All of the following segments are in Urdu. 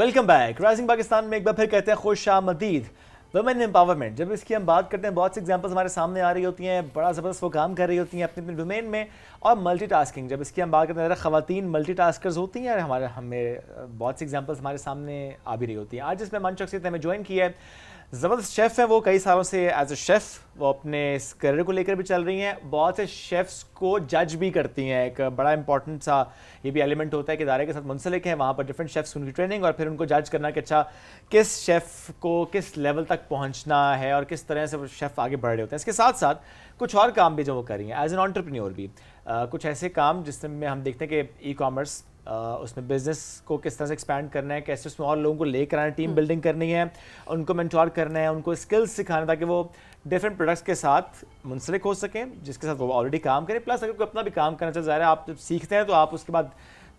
Welcome back. رائزنگ پاکستان میں ایک بار پھر کہتے ہیں خوش آمدید. ویمن امپاورمنٹ, جب اس کی ہم بات کرتے ہیں بہت سی ایگزامپلس ہمارے سامنے آ رہی ہوتی ہیں, بڑا زبردست وہ کام کر رہی ہوتی ہیں اپنے ڈومین میں. اور ملٹی ٹاسکنگ, جب اس کی ہم بات کرتے ہیں خواتین ملٹی ٹاسکرز ہوتی ہیں, اور ہمیں بہت سی ایگزامپلس ہمارے سامنے آ بھی رہی ہوتی ہیں. آج جس میں من شخصیت ہمیں جوائن کی ہے, زبردست شیف ہیں وہ, کئی سالوں سے ایز اے شیف وہ اپنے اس کریئر کو لے کر بھی چل رہی ہیں. بہت سے شیفس کو جج بھی کرتی ہیں, ایک بڑا امپورٹنٹ سا یہ بھی ایلیمنٹ ہوتا ہے کہ ادارے کے ساتھ منسلک ہیں, وہاں پر ڈفرینٹ شیفس ان کی ٹریننگ, اور پھر ان کو جج کرنا کہ اچھا کس شیف کو کس لیول تک پہنچنا ہے اور کس طرح سے وہ شیف آگے بڑھ رہے ہوتے ہیں. اس کے ساتھ ساتھ کچھ اور کام بھی جو وہ کر رہی ہیں ایز این انٹرپرینور بھی, کچھ ایسے کام جس میں ہم دیکھتے ہیں کہ ای کامرس, اس میں بزنس کو کس طرح سے ایکسپینڈ کرنا ہے, کیسے اس میں اور لوگوں کو لے کر آنا, ٹیم بلڈنگ کرنی ہے, ان کو مینٹور کرنا ہے, ان کو اسکلس سکھانا تاکہ وہ ڈفرینٹ پروڈکٹس کے ساتھ منسلک ہو سکیں جس کے ساتھ وہ آلریڈی کام کریں. پلس اگر کوئی اپنا بھی کام کرنا چاہے, ظاہر ہے آپ جب سیکھتے ہیں تو آپ اس کے بعد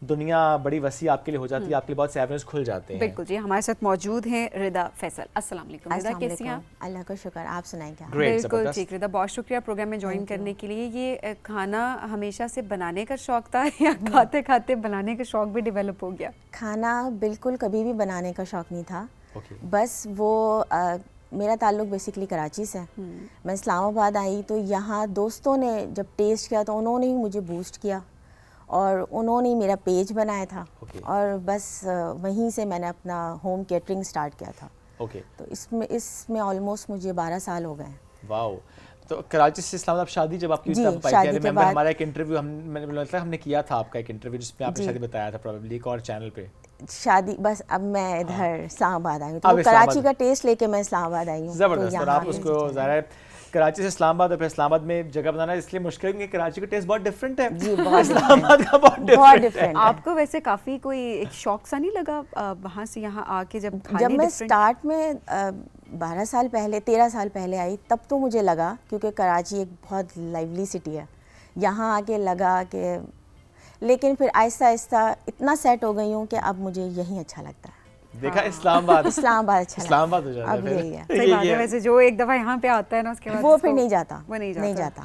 دنیا بڑی وسیع آپ کے لیے ہو جاتی ہے, آپ کے لیے بہت سے ایونیوز کھل جاتے ہیں. بالکل جی, ہمارے ساتھ موجود ہیں ردا فیصل. السلام علیکم ردا, کیسی ہیں آپ؟ اللہ کا شکر, آپ سنائیں کیا؟ بالکل ٹھیک ردا, بہت شکریہ پروگرام میں جوائن کرنے کے لیے. یہ کھانا ہمیشہ سے بنانے کا شوق تھا یا کھاتے کھاتے بنانے کا شوق بھی ڈیولپ ہو گیا؟ کھانا بالکل کبھی بھی بنانے کا شوق نہیں تھا, بس وہ میرا تعلق بیسکلی کراچی سے. میں اسلام آباد آئی تو یہاں دوستوں نے جب ٹیسٹ کیا تو انہوں نے ہی مجھے بوسٹ کیا, اور انہوں نے میرا پیج بنایا تھا, اور بس وہیں سے میں نے اپنا ہوم کیٹرنگ سٹارٹ کیا تھا. تو اس میں آلموسٹ مجھے 12 سال ہو گئے ہیں. واو. تو کراچی سے اسلام آباد شادی جب آپ کی ہمارا ایک انٹرویو ہم نے کیا تھا, آپ کا ایک انٹرویو جس میں آپ نے شادی بتایا تھا پروبیبلی ایک اور چینل پہ شادی, بس اب میں ادھر اسلام آباد آئی ہوں, تو کراچی کا ٹیسٹ لے کے میں اسلام آباد آئی ہوں. زبردست. اور آپ اس کو ظاہر ہے کراچی سے اسلام آباد, اور پھر اسلام آباد میں جگہ بنانا اس لیے مشکل ہے کیونکہ کراچی کا ٹیسٹ بہت ڈفرینٹ ہے, اسلام آباد کا بہت ڈفرینٹ ہے. آپ کو ویسے کافی کوئی ایک شوق سا نہیں لگا وہاں سے یہاں آ کے جب میں اسٹارٹ میں 12 سال پہلے 13 سال پہلے آئی, تب تو مجھے لگا, کیونکہ کراچی ایک بہت لائیولی سٹی ہے, یہاں آ کے لگا کہ, لیکن پھر آہستہ آہستہ اتنا سیٹ ہو گئی ہوں کہ اب مجھے یہیں اچھا لگتا ہے. دیکھا اسلام آباد اچھا اسلام آباد ہو جاتا ہے, اب یہی ہے. صحیح بات ہے, ویسے جو ایک دفعہ یہاں پہ آتا ہے نا اس کے بعد وہ پھر نہیں جاتا.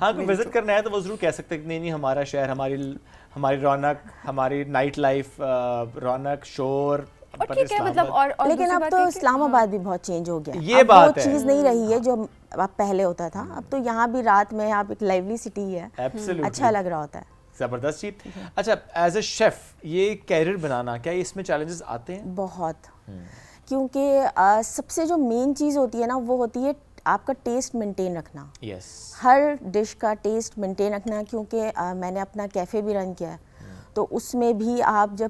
ہاں, کوئی وزٹ کرنا ہے تو وہ ضرور کہہ سکتے ہیں کہ نہیں ہمارا شہر, ہماری رونق, ہماری نائٹ لائف, رونق, شور. لیکن اب تو اسلام آباد بھی بہت چینج ہو گیا, یہ وہ چیز نہیں رہی ہے جو اب پہلے ہوتا تھا. اب تو یہاں بھی رات میں آپ ایک لائیولی سٹی ہے, اچھا لگ رہا ہوتا ہے. زبردست چیز. اچھا, ایز اے شیف یہ کیریئر بنانا, کیا اس میں چیلنجز آتے ہیں؟ بہت, کیونکہ سب سے جو مین چیز ہوتی ہے نا وہ ہوتی ہے آپ کا ٹیسٹ مینٹین رکھنا. ہر ڈش کا ٹیسٹ مینٹین رکھنا, کیونکہ میں نے اپنا کیفے بھی رن کیا ہے, تو اس میں بھی آپ جب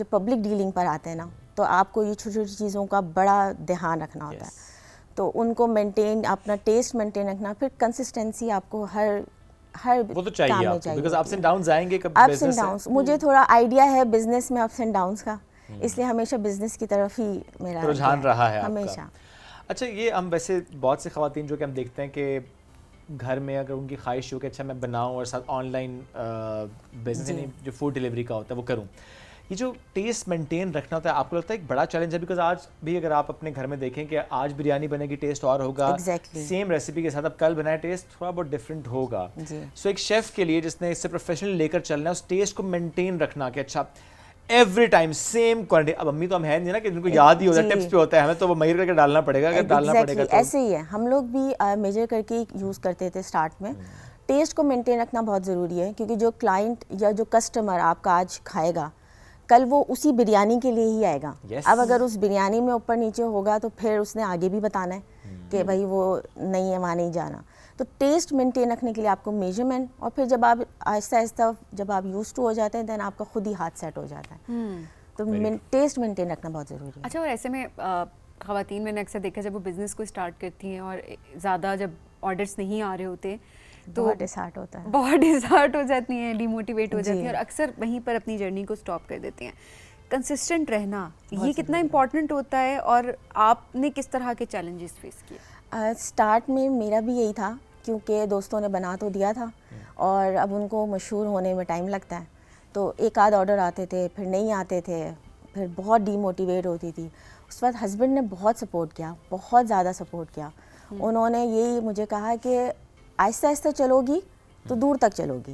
پبلک ڈیلنگ پر آتے ہیں نا, تو آپ کو یہ چھوٹی چھوٹی چیزوں کا بڑا دھیان رکھنا ہوتا ہے. تو ان کو مینٹین, اپنا ٹیسٹ مینٹین رکھنا, پھر کنسسٹنسی آپ کو ہر وہ تو چاہیے آپ کو, بیکاز اپس اینڈ ڈاؤنز آئیں گے. اپس اینڈ ڈاؤنز, مجھے تھوڑا آئیڈیا ہے بزنس میں اپس اینڈ ڈاؤنز کا, اس لیے ہمیشہ بزنس کی طرف ہی میرا رجحان رہا ہے ہمیشہ. اچھا, یہ ہم ویسے بہت سے خواتین جو کہ ہم دیکھتے ہیں کہ گھر میں اگر ان کی خواہش ہو کہ اچھا میں بناؤں اور ساتھ آن لائن بزنس یعنی جو فوڈ ڈلیوری کا ہوتا ہے وہ کروں, یہ جو ٹیسٹ مینٹین رکھنا ہوتا ہے آپ کو لگتا ہے ایک بڑا چیلنج ہے؟ بیکاز آج بھی اگر آپ اپنے گھر میں دیکھیں کہ آج بریانی بنے گی ٹیسٹ اور ہوگا, سیم ریسیپی کے ساتھ اب کل بنائے ٹیسٹ تھوڑا بہت ڈفرینٹ ہوگا. سو ایک شیف کے لیے جس نے اس سے پروفیشنل لے کر چلنا ہے, اس ٹیسٹ کو مینٹین رکھنا کہ اچھا ایوری ٹائم سیم کوانٹٹی. اب امی تو ہم ہیں نہیں نا کہ جن کو یاد ہی ہوتا ہے, ٹپس پہ ہوتا ہے, ہمیں تو وہ میئر کر کے ڈالنا پڑے گا, اگر ڈالنا پڑے گا تو ایسے ہی ہے. ہم لوگ بھی میجر کر کے یوز کرتے تھے اسٹارٹ میں. ٹیسٹ کو مینٹین رکھنا بہت ضروری ہے, کیونکہ جو کلائنٹ یا جو کسٹمر آپ کا آج کھائے گا, کل وہ اسی بریانی کے لیے ہی آئے گا. اب اگر اس بریانی میں اوپر نیچے ہوگا تو پھر اس نے آگے بھی بتانا ہے کہ بھائی وہ نہیں ہے, وہاں نہیں جانا. تو ٹیسٹ مینٹین رکھنے کے لیے آپ کو میجرمنٹ, اور پھر جب آپ آہستہ آہستہ جب آپ یوز ٹو ہو جاتے ہیں دین آپ کا خود ہی ہاتھ سیٹ ہو جاتا ہے. تو ٹیسٹ مینٹین رکھنا بہت ضروری ہے. اچھا, اور ایسے میں خواتین میں نے اکثر دیکھا جب وہ بزنس کو اسٹارٹ کرتی ہیں اور زیادہ جب آرڈرس نہیں آ رہے ہوتے تو بہت ڈسہارٹ ہوتا ہے, بہت ڈسہارٹ ہو جاتی ہیں, ڈی موٹیویٹ ہو جاتی ہیں, اور اکثر وہیں پر اپنی جرنی کو اسٹاپ کر دیتی ہیں. کنسسٹنٹ رہنا یہ کتنا امپورٹنٹ ہوتا ہے, اور آپ نے کس طرح کے چیلنجز فیس کیے؟ اسٹارٹ میں میرا بھی یہی تھا, کیونکہ دوستوں نے بنا تو دیا تھا اور اب ان کو مشہور ہونے میں ٹائم لگتا ہے, تو ایک آدھ آرڈر آتے تھے, پھر نہیں آتے تھے, پھر بہت ڈی موٹیویٹ ہوتی تھی. اس وقت ہسبینڈ نے بہت سپورٹ کیا, بہت زیادہ سپورٹ کیا. انہوں نے یہی مجھے کہا کہ آہستہ آہستہ چلو گی تو دور تک چلو گی,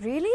Really?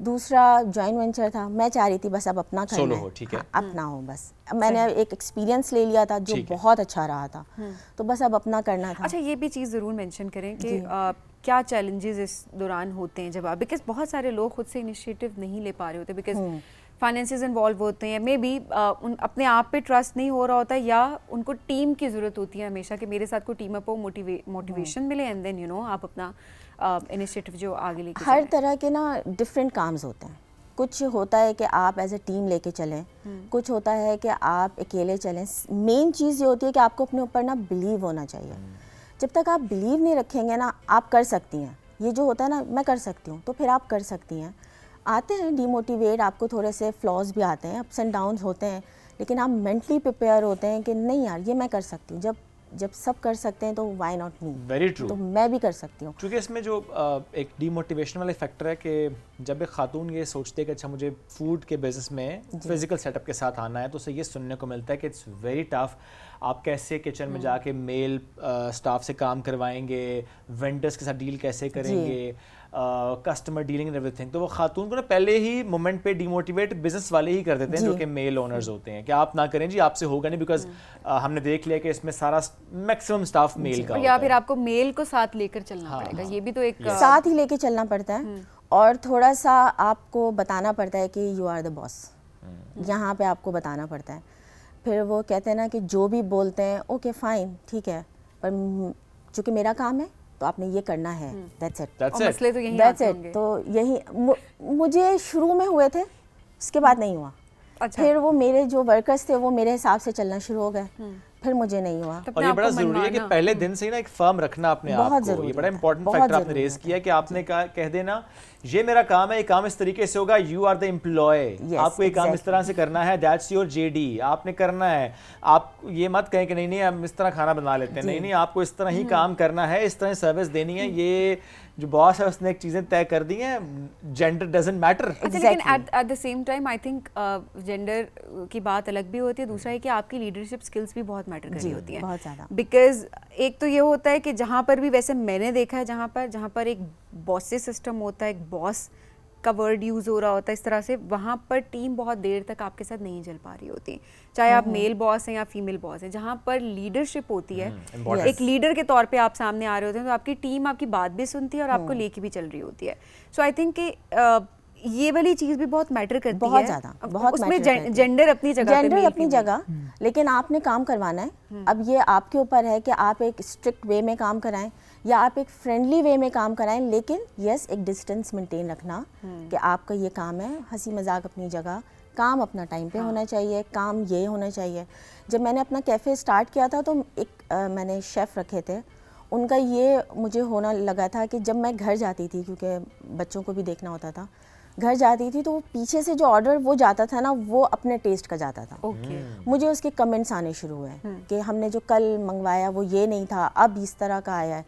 دوسرا جوائنٹ وینچر تھا, میں چاہ رہی تھی بس اب اپنا کرنا ہے, اپنا ہو بس. میں نے ایک ایکسپیرینس لے لیا تھا جو بہت اچھا رہا تھا, تو بس اب اپنا کرنا تھا. اچھا یہ بھی چیز ضرور مینشن کریں کہ کیا چیلنجز اس دوران ہوتے ہیں جب آپ, بیکاز بہت سارے لوگ خود سے انیشیٹو نہیں لے پا رہے ہوتے بیکاز فائنینسز انوالو ہوتے ہیں, مے بی اپنے آپ پہ ٹرسٹ نہیں ہو رہا ہوتا, یا ان کو ٹیم کی ضرورت ہوتی ہے ہمیشہ کہ میرے ساتھ کوئی ٹیم اپ ہو, موٹیویشن ملے, اینڈ دین یو نو آپ اپنا انیشیٹو جو آگے لے کے. ہر طرح کے نا ڈفرینٹ کامز ہوتے ہیں. کچھ ہوتا ہے کہ آپ ایز اے ٹیم لے کے چلیں, کچھ ہوتا ہے کہ آپ اکیلے چلیں. مین چیز یہ ہوتی ہے کہ آپ کو اپنے اوپر نا بلیو ہونا چاہیے. جب تک آپ بلیو نہیں رکھیں گے نا, آپ کر سکتی ہیں. یہ جو ہوتا ہے نا میں کر سکتی ہوں, تو پھر آپ کر سکتی ہیں. آتے ہیں ڈی موٹیویٹ, آپ کو تھوڑے سے فلاز بھی آتے ہیں, اپس اینڈ ڈاؤنز ہوتے ہیں, لیکن آپ مینٹلی پریپیئر ہوتے ہیں کہ نہیں یار یہ میں کر سکتی ہوں. جب سب کر سکتے ہیں تو why not me, very true, تو میں بھی کر سکتی ہوں. کیونکہ اس میں جو ایک ڈی موٹیویشن والا فیکٹر ہے کہ جب ایک خاتون یہ سوچتے کہ اچھا مجھے فوڈ کے بزنس میں فزیکل سیٹ اپ کے ساتھ آنا ہے, تو اسے یہ سننے کو ملتا ہے کہ اٹس ویری ٹف. آپ کیسے کچن میں جا کے میل اسٹاف سے کام کروائیں گے, وینڈرس کے ساتھ ڈیل کیسے کریں گے, customer dealing and every thing. تو وہ خاتون کو نا پہلے ہی مومنٹ پہ ڈی موٹیویٹ بزنس والے ہی کر دیتے ہیں جو کہ میل اونرز ہوتے ہیں, کہ آپ نہ کریں جی, آپ سے ہوگا نہیں, بیکاز ہم نے دیکھ لیا کہ اس میں سارا میکسیمم اسٹاف میل کا, یا پھر آپ کو میل کو ساتھ لے کر چلنا پڑے گا. یہ بھی تو ایک ساتھ ہی لے کے چلنا پڑتا ہے, اور تھوڑا سا آپ کو بتانا پڑتا ہے کہ یو آر دا باس. یہاں پہ آپ کو بتانا پڑتا ہے. پھر وہ کہتے ہیں نا کہ جو بھی بولتے ہیں اوکے فائن ٹھیک ہے, پر چونکہ میرا کام ہے تو آپ نے یہ کرنا ہے, دیٹس اٹ. مسئلے تو یہی آتے ہوں گے. تو یہی مجھے شروع میں ہوئے تھے, اس کے بعد نہیں ہوا. پھر وہ میرے جو ورکرز تھے وہ میرے حساب سے چلنا شروع ہو گئے, پھر مجھے نہیں ہوا. اور یہ بڑا ضروری ہے کہ پہلے دن سے ہی نا ایک فرم رکھنا اپنے آپ کو. یہ بڑا امپورٹنٹ فیکٹر آپ نے ریز کیا کہ آپ نے کہہ دینا یہ میرا کام ہے, یہ کام اس طریقے سے ہوگا, یو آر دا امپلائی, آپ کو یہ کام اس طرح سے کرنا ہے, دیٹس یور جے ڈی, آپ نے کرنا ہے. آپ یہ مت کہیں کہ نہیں نہیں ہم اس طرح کھانا بنا لیتے ہیں, نہیں نہیں آپ کو اس طرح ہی کام کرنا ہے, اس طرح سروس دینی ہے. یہ جو باس ہے اس نے ایک چیزیں طے کر دی ہیں, جینڈر ڈزنٹ میٹر. لیکن at the same time I think gender کی بات الگ بھی ہوتی ہے, دوسرا ہے کہ آپ کی لیڈرشپ اسکلس بھی بہت میٹر کر رہی ہوتی ہیں, بہت زیادہ. بیکاز ایک تو یہ ہوتا ہے کہ جہاں پر بھی, ویسے میں نے دیکھا ہے جہاں پر ایک باسی سسٹم ہوتا ہے, ایک باس کا ورڈ یوز ہو رہا ہوتا ہے اس طرح سے, وہاں پر ٹیم بہت دیر تک آپ کے ساتھ نہیں چل پا رہی ہوتی, چاہے آپ میل باس ہیں یا فیمیل باس ہیں. جہاں پر لیڈرشپ ہوتی ہے, ایک لیڈر کے طور پہ آپ سامنے آ رہے ہوتے ہیں, تو آپ کی ٹیم آپ کی بات بھی سنتی ہے اور آپ کو لے کے بھی چل رہی ہوتی ہے. سو آئی تھنک کہ یہ والی چیز بھی بہت میٹر کرتی ہے, بہت زیادہ, بہت اس میں جینڈر اپنی جگہ, لیکن آپ نے کام کروانا ہے. اب یہ آپ کے اوپر ہے کہ آپ ایک اسٹرکٹ وے میں کام کرائیں یا آپ ایک فرینڈلی وے میں کام کرائیں, لیکن یس ایک ڈسٹینس مینٹین رکھنا کہ آپ کا یہ کام ہے. ہنسی مذاق اپنی جگہ, کام اپنا ٹائم پہ ہونا چاہیے, کام یہ ہونا چاہیے. جب میں نے اپنا کیفے اسٹارٹ کیا تھا تو ایک میں نے شیف رکھے تھے, ان کا یہ مجھے ہونا لگا تھا کہ جب میں گھر جاتی تھی, کیونکہ بچوں کو بھی دیکھنا ہوتا تھا, گھر جاتی تھی تو پیچھے سے جو آرڈر وہ جاتا تھا نا وہ اپنے ٹیسٹ کا جاتا تھا. مجھے اس کے کمنٹس آنے شروع ہوئے کہ ہم نے جو کل منگوایا وہ یہ نہیں تھا, اب اس طرح کا آیا ہے.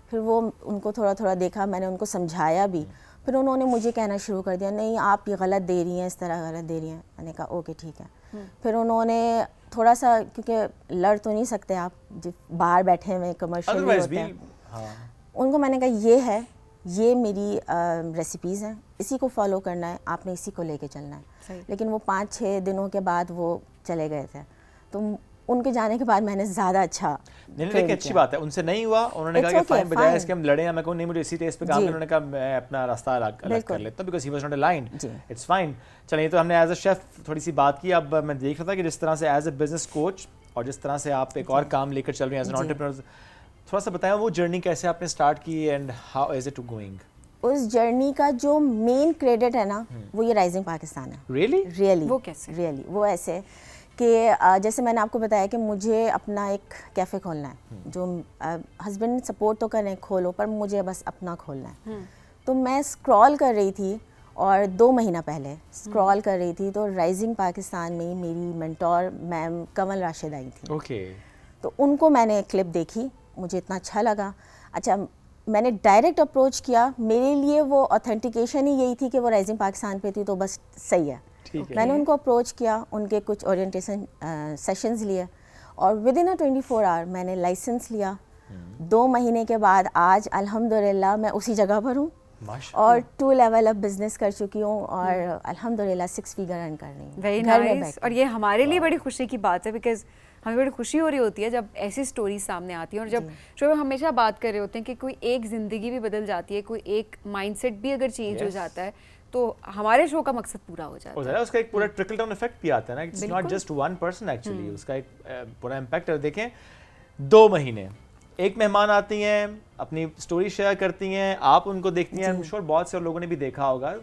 پھر وہ ان کو تھوڑا تھوڑا دیکھا, میں نے ان کو سمجھایا بھی, پھر انہوں نے مجھے کہنا شروع کر دیا نہیں آپ یہ غلط دے رہی ہیں, اس طرح غلط دے رہی ہیں. میں نے کہا اوکے ٹھیک ہے. پھر انہوں نے تھوڑا سا, کیونکہ لڑ تو نہیں سکتے آپ باہر بیٹھے ہوئے کمرشل ہوتے ہیں, ان کو میں نے کہا یہ ہے, یہ میری ریسیپیز ہیں, اسی کو فالو کرنا ہے, آپ نے اسی کو لے کے چلنا ہے. لیکن وہ 5-6 دنوں کے بعد وہ چلے گئے تھے, تو ان کے جانے کے بعد میں نے زیادہ اچھا. نہیں لیکن اچھی بات ہے, ان سے نہیں ہوا, انہوں نے کہا کہ فائن, بجائے اس کے ہم لڑیں, میں کہوں نہیں مجھے اسی ٹیسٹ پہ کام, انہوں نے کہا میں اپنا راستہ الگ کر لیتا ہوں, because he was not aligned. It's fine. چلیے تو ہم نے ایز اے شیف تھوڑی سی بات کی. اب میں دیکھ رہا تھا کہ جس طرح سے ایز اے بزنس کوچ اور جس طرح سے آپ ایک اور کام لے کر چل رہے ہیں ایز این انٹرپرینور, تھوڑا سا بتائیں وہ جرنی کیسے آپ نے اسٹارٹ کی and how is it going. اس جرنی کا جو مین کریڈٹ ہے نا وہ یہ رائزنگ پاکستان ہے. ریئلی وہ کیسے؟ ریئلی وہ ایسے کہ جیسے میں نے آپ کو بتایا کہ مجھے اپنا ایک کیفے کھولنا ہے, جو ہسبینڈ سپورٹ تو کریں کھولو, پر مجھے بس اپنا کھولنا ہے. تو میں اسکرول کر رہی تھی, اور 2 مہینہ پہلے اسکرول کر رہی تھی تو رائزنگ پاکستان میں میری مینٹور میم کنول راشد آئی تھی. تو ان کو میں نے کلپ دیکھی, مجھے اتنا اچھا لگا. اچھا میں نے ڈائریکٹ اپروچ کیا, میرے لیے وہ اوتھینٹیکیشن ہی یہی تھی کہ وہ رائزنگ پاکستان پہ تھی, تو بس صحیح ہے. میں نے ان کو اپروچ کیا, ان کے کچھ اورینٹیشن سیشنز لیے, اور ود ان 24 آور میں نے لائسنس لیا. 2 مہینے کے بعد آج الحمدللہ میں اسی جگہ پر ہوں اور 2 لیول اپ بزنس کر چکی ہوں اور الحمدللہ 6 فگر ارن کر رہی ہوں ویری نائس. اور یہ ہمارے لیے بڑی خوشی کی بات ہے بیکاز ہمیں بڑی خوشی ہو رہی ہوتی ہے جب ایسی سٹوری سامنے آتی ہیں. اور جب جو ہم ہمیشہ بات کر رہے ہوتے ہیں کہ کوئی ایک زندگی بھی بدل جاتی ہے, کوئی ایک مائنڈ سیٹ بھی اگر چینج ہو جاتا ہے تو ہمارے شو کا مقصد پورا ہو جاتا ہے. اس کا ایک پورا ٹرکل ڈاؤن ایفیکٹ بھی آتا ہے نا, it's not just one person actually, اس کا ایک پورا امپیکٹ ہے. دیکھیں 2 مہینے ایک مہمان آتی ہیں, اپنی سٹوری شیئر کرتی ہیں, آپ ان کو دیکھتی ہیں, شور بہت سے لوگوں نے بھی دیکھا ہوگا,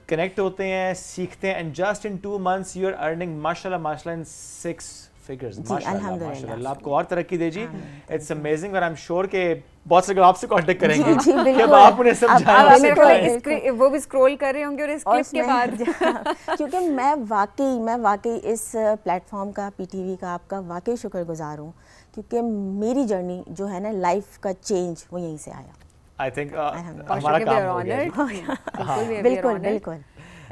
کنیکٹ ہوتے ہیں, سیکھتے ہیں, and just in 2 months you are earning ماشاءاللہ ان 6 figures. ماشاءاللہ اللہ آپ کو اور ترقی دے جی. It's amazing. اور آئی ایم شیور کہ بہت سے لوگ آپ سے کانٹیکٹ کریں گے کہ اب آپ انہیں سمجھائیں, وہ بھی اسکرول کر رہے ہوں گے اور اس کلپ کے بعد کیونکہ میں واقعی اس پلیٹ فارم کا, پی ٹی وی کا آپ کا واقعی شکر گزار ہوں, کیونکہ میری جرنی جو ہے نا لائف کا چینج وہ یہیں سے آیا. آئی تھنک ہمارا کام ہو گیا. بالکل.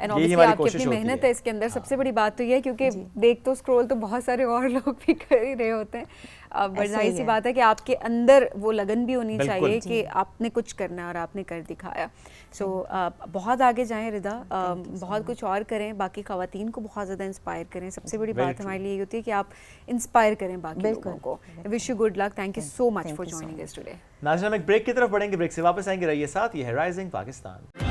اینڈ اوبویسلی آپ کی اپنی محنت ہے اس کے اندر. سب سے بڑی بات تو یہ ہے کیونکہ دیکھ تو اسکرول تو بہت سارے اور لوگ بھی کر ہی رہے ہوتے ہیں, بٹ ظاہر سی بات ہے کہ آپ کے اندر وہ لگن بھی ہونی چاہیے کہ آپ نے کچھ کرنا ہے اور آپ نے کر دکھایا. سو بہت آگے جائیں ردا, بہت کچھ اور کریں, باقی خواتین کو بہت زیادہ انسپائر کریں. سب سے بڑی بات ہمارے لیے یہ ہوتی ہے کہ آپ انسپائر کریں باقی لوگوں کو. Wish you good luck. Thank you so much for joining us today. ناظرین ہم ایک بریک کی طرف بڑھیں گے, بریک سے واپس آئیں گے, رہیے ساتھ. یہ ہے rising Pakistan.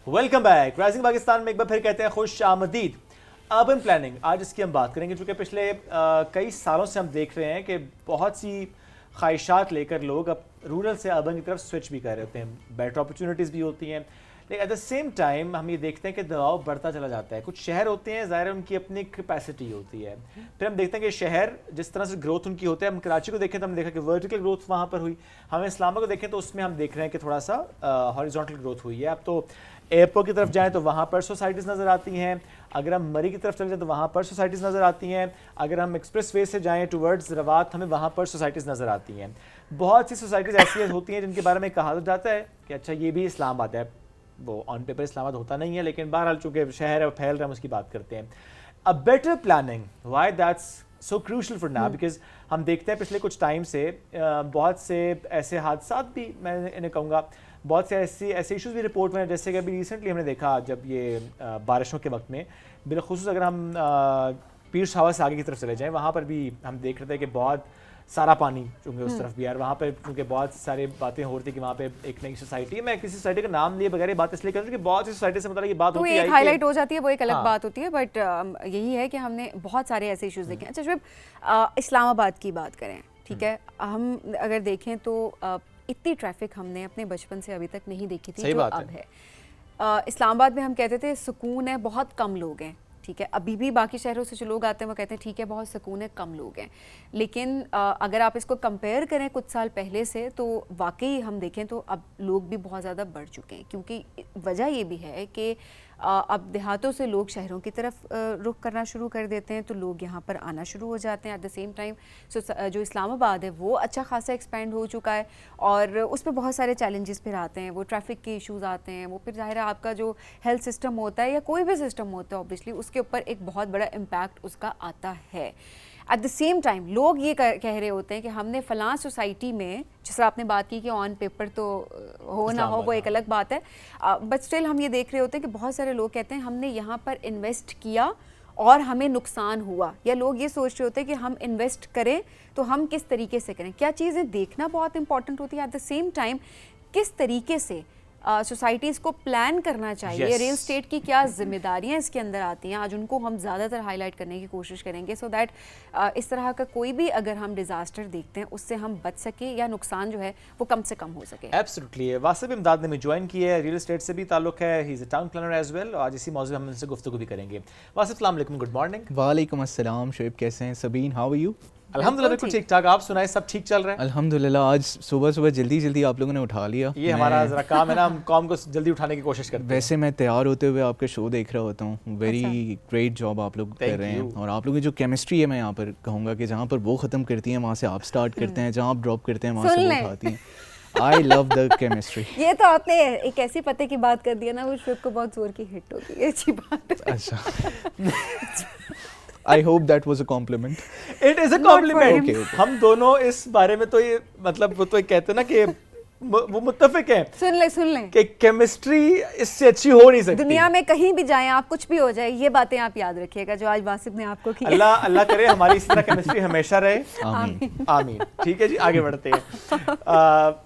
Welcome back. Rising Pakistan میں ایک بار پھر کہتے ہیں خوش آمدید. اربن پلاننگ آج اس کی ہم بات کریں گے, چونکہ پچھلے کئی سالوں سے ہم دیکھ رہے ہیں کہ بہت سی خواہشات لے کر لوگ اب رورل سے اربن کی طرف سوئچ بھی کر رہے ہوتے ہیں. بیٹر اپرچونیٹیز بھی ہوتی ہیں, لیکن ایٹ دا سیم ٹائم ہم یہ دیکھتے ہیں کہ دباؤ بڑھتا چلا جاتا ہے. کچھ شہر ہوتے ہیں ظاہر ہے ان کی اپنی کیپیسٹی ہوتی ہے, پھر ہم دیکھتے ہیں کہ شہر جس طرح سے گروتھ ان کی ہوتی ہے. ہم کراچی کو دیکھیں تو ہم دیکھا کہ ورٹیکل گروتھ وہاں پر ہوئی, ہمیں اسلام آباد کو دیکھیں تو اس میں ہم دیکھ رہے ہیں کہ تھوڑا سا ہاریزونٹل گروتھ ہوئی ہے. اب تو ایئرپورٹ کی طرف جائیں تو وہاں پر سوسائٹیز نظر آتی ہیں, اگر ہم مری کی طرف چلے جائیں تو وہاں پر سوسائٹیز نظر آتی ہیں, اگر ہم ایکسپریس وے سے جائیں ٹورڈز روات ہمیں وہاں پر سوسائٹیز نظر آتی ہیں. بہت سی سوسائٹیز ایسی ہوتی ہیں جن کے بارے میں کہا جاتا ہے کہ اچھا یہ بھی اسلام آباد ہے. وہ آن پیپر اسلام آباد ہوتا نہیں ہے, لیکن بہرحال چونکہ شہر ہے پھیل رہا ہے ہم اس کی بات کرتے ہیں. A better planning, why that's so crucial for now, because ہم دیکھتے ہیں پچھلے کچھ ٹائم سے بہت سے ایسے حادثات بھی, میں انہیں کہوں گا بہت سے ایسے ایشوز بھی رپورٹ میں, جیسے کہ ابھی ریسنٹلی ہم نے دیکھا جب یہ بارشوں کے وقت میں بالخصوص اگر ہم پیرس ہاؤس آگے کی طرف چلے جائیں وہاں پر بھی ہم دیکھ رہے تھے کہ بہت سارا پانی چونکہ اس طرف بھی ہے, اور وہاں پہ چونکہ بہت ساری باتیں ہو رہی تھی کہ وہاں پہ ایک نئی سوسائٹی ہے. میں کسی سوسائٹی کا نام لیے بغیر بات اس لیے کر رہا ہوں کہ بہت سی سوسائٹی سے مطلب یہ بات ہوتی ہے, ایک ہائی لائٹ ہو جاتی ہے, وہ ایک الگ بات ہوتی ہے, بٹ یہی ہے کہ ہم نے بہت سارے ایسے ایشوز دیکھے. اچھا شعیب, اسلام آباد کی بات کریں, ٹھیک ہے, ہم اگر دیکھیں تو اتنی ٹریفک ہم نے اپنے بچپن سے ابھی تک نہیں دیکھی تھی جو اب ہے. اسلام آباد میں ہم کہتے تھے سکون ہے, بہت کم لوگ ہیں, ٹھیک ہے. ابھی بھی باقی شہروں سے جو لوگ آتے ہیں وہ کہتے ہیں ٹھیک ہے بہت سکون ہے, کم لوگ ہیں, لیکن اگر آپ اس کو کمپیئر کریں کچھ سال پہلے سے تو واقعی ہم دیکھیں تو اب لوگ بھی بہت زیادہ بڑھ چکے ہیں. کیونکہ وجہ یہ بھی ہے کہ اب دیہاتوں سے لوگ شہروں کی طرف رخ کرنا شروع کر دیتے ہیں, تو لوگ یہاں پر آنا شروع ہو جاتے ہیں. ایٹ دا سیم ٹائم جو اسلام آباد ہے وہ اچھا خاصا ایکسپینڈ ہو چکا ہے, اور اس پہ بہت سارے چیلنجز پھر آتے ہیں, وہ ٹریفک کے ایشوز آتے ہیں, وہ پھر ظاہر ہے آپ کا جو ہیلتھ سسٹم ہوتا ہے یا کوئی بھی سسٹم ہوتا ہے اوبیسلی اس کے اوپر ایک بہت بڑا امپیکٹ اس کا آتا ہے. ایٹ دا سیم ٹائم لوگ یہ کہہ رہے ہوتے ہیں کہ ہم نے فلاں سوسائٹی میں, جس طرح آپ نے بات کی کہ آن پیپر تو ہو نہ ہو وہ ایک الگ بات ہے, بٹ اسٹل ہم یہ دیکھ رہے ہوتے ہیں کہ بہت سارے لوگ کہتے ہیں ہم نے یہاں پر انویسٹ کیا اور ہمیں نقصان ہوا, یا لوگ یہ سوچ رہے ہوتے ہیں کہ ہم انویسٹ کریں تو ہم کس طریقے سے کریں. کیا چیزیں دیکھنا بہت امپورٹنٹ ہوتی ہے. ایٹ دا سیم ٹائم کس طریقے سے سوسائٹیز کو پلان کرنا چاہیے, ریل اسٹیٹ کی کیا ذمہ داریاں اس کے اندر آتی ہیں, آج ان کو ہم زیادہ تر ہائی لائٹ کرنے کی کوشش کریں گے, سو دیٹ اس طرح کا کوئی بھی اگر ہم ڈیزاسٹر دیکھتے ہیں اس سے ہم بچ سکیں یا نقصان جو ہے وہ کم سے کم ہو سکے. ایبسلیٹلی. واسف امداد نے ہمیں جوائن کی ہے, ریل اسٹیٹ سے بھی تعلق ہے, he is a town planner as well, اور آج اسی موضوع ہم ان سے گفتگو بھی کریں گے. واسف السلام علیکم, گڈ مارننگ. وعلیکم السلام. شعیب کیسے ہیں؟ Sabeen how are you? الحمدللہ بالکل ٹھیک ٹھاک, آپ سنائیں سب ٹھیک چل رہا ہے؟ الحمدللہ آج صبح جلدی آپ لوگوں نے اٹھا لیا. یہ ہمارا ذرا کام ہے نا, ہم قوم کو جلدی اٹھانے کی کوشش کرتے ہیں. ویسے میں تیار ہوتے ہوئے آپ کا شو دیکھ رہا ہوتا ہوں, ویری گریٹ جاب آپ لوگ کر رہے ہیں, اور آپ لوگوں کی جو کیمسٹری ہے میں یہاں پر کہوں گا کہ جہاں پر وہ ختم کرتی ہیں وہاں سے آپ سٹارٹ کرتے ہیں, جہاں آپ ڈراپ کرتے ہیں وہاں سے وہ اٹھاتی ہیں. I love the chemistry. یہ تو آپ نے ایک ایسی پتے کی بات کر دیا نا وہ شعیب کو بہت زور کی ہٹ ہوگی, یہ اچھی بات ہے. اچھا. I hope that was a compliment. It is a compliment. ہم دونوں اس بارے میں تو یہ مطلب وہ تو کہتے ہیں نا کہ وہ متفق ہیں, سن لیں کہ کیمسٹری اس سے اچھی ہو نہیں سکتی دنیا میں. کہیں بھی جائیں آپ, کچھ بھی ہو جائے, یہ باتیں آپ یاد رکھیے گا جو آج باسط نے آپ کو کی. اللہ کرے ہماری اس طرح کیمسٹری ہمیشہ رہے. آمین. ٹھیک ہے جی, آگے بڑھتے ہیں.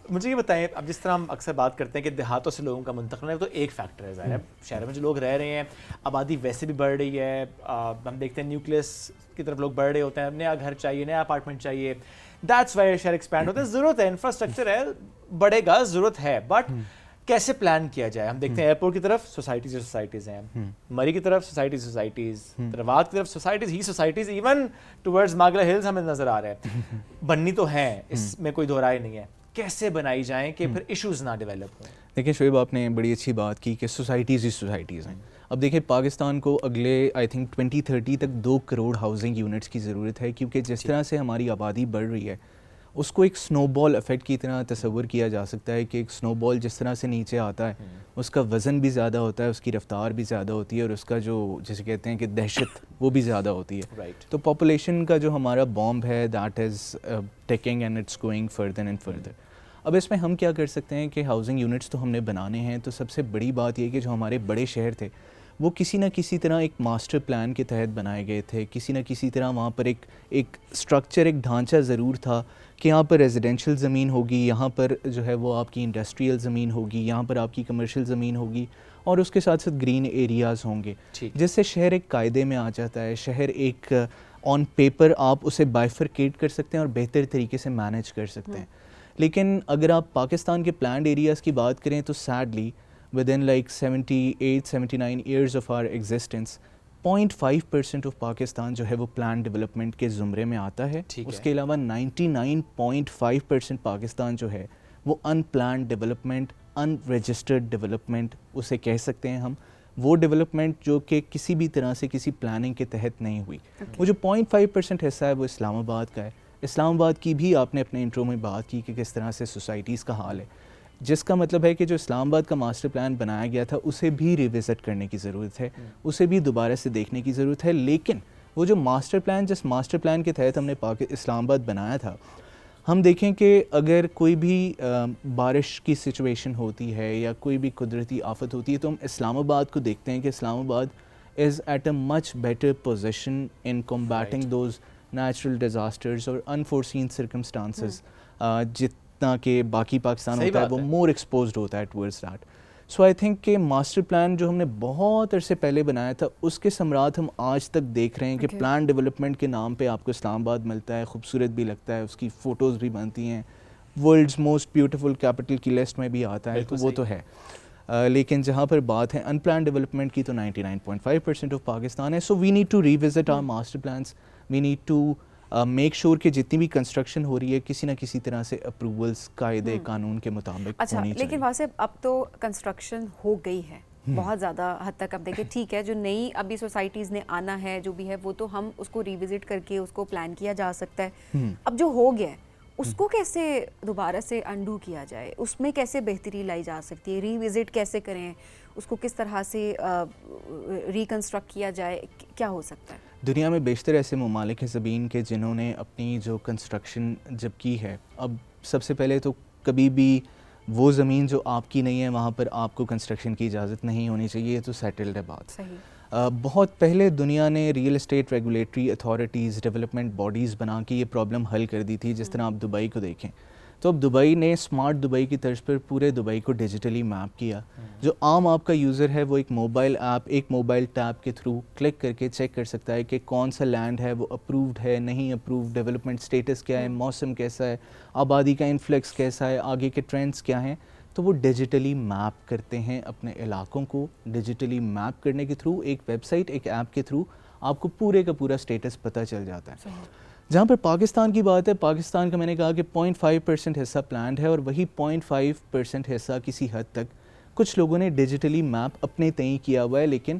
مجھے یہ بتائیں, اب جس طرح ہم اکثر بات کرتے ہیں کہ دیہاتوں سے لوگوں کا منتقل ہے, تو ایک فیکٹر ہے ظاہر ہے, شہروں میں جو لوگ رہ رہے ہیں, آبادی ویسے بھی بڑھ رہی ہے, ہم دیکھتے ہیں نیوکلس کی طرف لوگ بڑھ رہے ہوتے ہیں, نیا گھر چاہیے, نیا اپارٹمنٹ چاہیے, دیٹس وائی شہر ایکسپینڈ ہوتے ہیں. ضرورت ہے, انفراسٹرکچر ہے, بڑھے گا, ضرورت ہے, بٹ کیسے پلان کیا جائے؟ ہم دیکھتے ہیں ایئرپورٹ کی طرف سوسائٹیز ہیں, مری کی طرف سوسائٹیز, روات کی طرف سوسائٹیز, ایون ٹورڈز ماگلا ہلز ہمیں نظر آ رہے ہیں. بننی تو ہیں, اس میں کوئی دو رائے نہیں ہے, کیسے بنائی جائیں کہ پھر ایشوز نہ ڈیولپ ہوں؟ دیکھیں شعیب, آپ نے بڑی اچھی بات کی کہ سوسائٹیز ہی سوسائٹیز ہیں. اب دیکھیں پاکستان کو اگلے آئی تھنک 2030 تک 2 کروڑ ہاؤسنگ یونٹس کی ضرورت ہے, کیونکہ جس طرح سے ہماری آبادی بڑھ رہی ہے اس کو ایک سنو بال افیکٹ کی طرح تصور کیا جا سکتا ہے کہ ایک سنو بال جس طرح سے نیچے آتا ہے اس کا وزن بھی زیادہ ہوتا ہے, اس کی رفتار بھی زیادہ ہوتی ہے, اور اس کا جو جسے کہتے ہیں کہ دہشت وہ بھی زیادہ ہوتی ہے. تو پاپولیشن کا جو ہمارا بامب ہے that is ticking and it's going further and further. اب اس میں ہم کیا کر سکتے ہیں کہ ہاؤسنگ یونٹس تو ہم نے بنانے ہیں, تو سب سے بڑی بات یہ کہ جو ہمارے بڑے شہر تھے وہ کسی نہ کسی طرح ایک ماسٹر پلان کے تحت بنائے گئے تھے, کسی نہ کسی طرح وہاں پر ایک اسٹرکچر, ایک ڈھانچہ ضرور تھا کہ یہاں پر ریزیڈینشیل زمین ہوگی, یہاں پر جو ہے وہ آپ کی انڈسٹریل زمین ہوگی, یہاں پر آپ کی کمرشل زمین ہوگی, اور اس کے ساتھ ساتھ گرین ایریاز ہوں گے, جس سے شہر ایک قاعدے میں آ جاتا ہے. شہر ایک آن پیپر آپ اسے بائفرکیٹ کر سکتے ہیں اور بہتر طریقے سے مینیج کر سکتے ہیں. لیکن اگر آپ پاکستان کے پلانڈ ایریاز کی بات کریں تو sadly within like 78-79 years of our existence 0.5% of Pakistan جو ہے وہ پلان ڈیولپمنٹ کے زمرے میں آتا ہے. اس کے علاوہ 99.5% پاکستان جو ہے وہ ان پلانڈ ڈیولپمنٹ, ان رجسٹرڈ ڈیولپمنٹ اسے کہہ سکتے ہیں ہم, وہ ڈیولپمنٹ جو کہ کسی بھی طرح سے کسی پلاننگ کے تحت نہیں ہوئی. وہ جو 0.5% حصہ ہے وہ اسلام آباد کا ہے. اسلام آباد کی بھی آپ نے اپنے انٹرو میں بات کی کہ کس طرح سے سوسائٹیز کا حال ہے, جس کا مطلب ہے کہ جو اسلام آباد کا ماسٹر پلان بنایا گیا تھا اسے بھی ریوزٹ کرنے کی ضرورت ہے, اسے بھی دوبارہ سے دیکھنے کی ضرورت ہے. لیکن وہ جو ماسٹر پلان, جس ماسٹر پلان کے تحت ہم نے اسلام آباد بنایا تھا, ہم دیکھیں کہ اگر کوئی بھی بارش کی سچویشن ہوتی ہے یا کوئی بھی قدرتی آفت ہوتی ہے تو ہم اسلام آباد کو دیکھتے ہیں کہ Islamabad is at a much better position in combating those natural disasters اور انفورسین سرکمسٹانسز جتنا کہ باقی پاکستان ہوتا ہے وہ مور ایکسپوزڈ ہوتا ہے towards that. So I think کہ ماسٹر پلان جو ہم نے بہت عرصے پہلے بنایا تھا اس کے ثمرات ہم آج تک دیکھ رہے ہیں کہ پلان ڈیولپمنٹ کے نام پہ آپ کو اسلام آباد ملتا ہے, خوبصورت بھی لگتا ہے, اس کی فوٹوز بھی بنتی ہیں, ورلڈز موسٹ بیوٹیفل کیپٹل کی لسٹ میں بھی آتا ہے, تو وہ تو ہے. لیکن جہاں پر بات ہے ان پلان ڈیولپمنٹ کی تو 99.5% آف پاکستان ہے. So we need to revisit our master plans, we need to make sure کہ جتنی بھی کنسٹرکشن ہو رہی ہے کسی نہ کسی طرح سے اپروولس قاعدے قانون کے مطابق اچھا. ہونی چاہیے. لیکن واسطے اب تو کنسٹرکشن ہو گئی ہے بہت زیادہ حد تک. اب دیکھیں ٹھیک ہے جو نئی ابھی سوسائٹیز نے آنا ہے جو بھی ہے وہ تو ہم اس کو ریوزٹ کر کے اس کو پلان کیا جا سکتا ہے. اب جو ہو گیا ہے اس کو کیسے دوبارہ سے انڈو کیا جائے, اس میں کیسے بہتری لائی جا سکتی ہے, ریوزٹ کیسے کریں, اس کو کس طرح سے ریکنسٹرکٹ کیا جائے, کیا ہو سکتا ہے؟ دنیا میں بیشتر ایسے ممالک ہیں زمین کے جنہوں نے اپنی جو کنسٹرکشن جب کی ہے, اب سب سے پہلے تو کبھی بھی وہ زمین جو آپ کی نہیں ہے وہاں پر آپ کو کنسٹرکشن کی اجازت نہیں ہونی چاہیے, یہ تو سیٹلڈ ہے بات. صحیح. بہت پہلے دنیا نے real estate regulatory authorities, development bodies بنا کے یہ پرابلم حل کر دی تھی. جس طرح آپ دبئی کو دیکھیں تو اب دبئی نے اسمارٹ دبئی کی طرز پر پورے دبئی کو ڈیجیٹلی میپ کیا. جو عام آپ کا یوزر ہے وہ ایک موبائل ایپ, ایک موبائل ٹیب کے تھرو کلک کر کے چیک کر سکتا ہے کہ کون سا لینڈ ہے وہ اپرووڈ ہے نہیں اپرووڈ, ڈیولپمنٹ سٹیٹس کیا ہے, موسم کیسا ہے, آبادی کا انفلیکس کیسا ہے, آگے کے ٹرینڈز کیا ہیں. تو وہ ڈیجیٹلی میپ کرتے ہیں اپنے علاقوں کو. ڈیجیٹلی میپ کرنے کے تھرو ایک ویب سائٹ, ایک ایپ کے تھرو آپ کو پورے کا پورا سٹیٹس پتہ چل جاتا ہے. جہاں پر پاکستان کی بات ہے, پاکستان کا میں نے کہا کہ 0.5% حصہ پلانڈ ہے, اور وہی 0.5% حصہ کسی حد تک کچھ لوگوں نے ڈیجیٹلی میپ اپنے تئیں کیا ہوا ہے. لیکن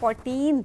14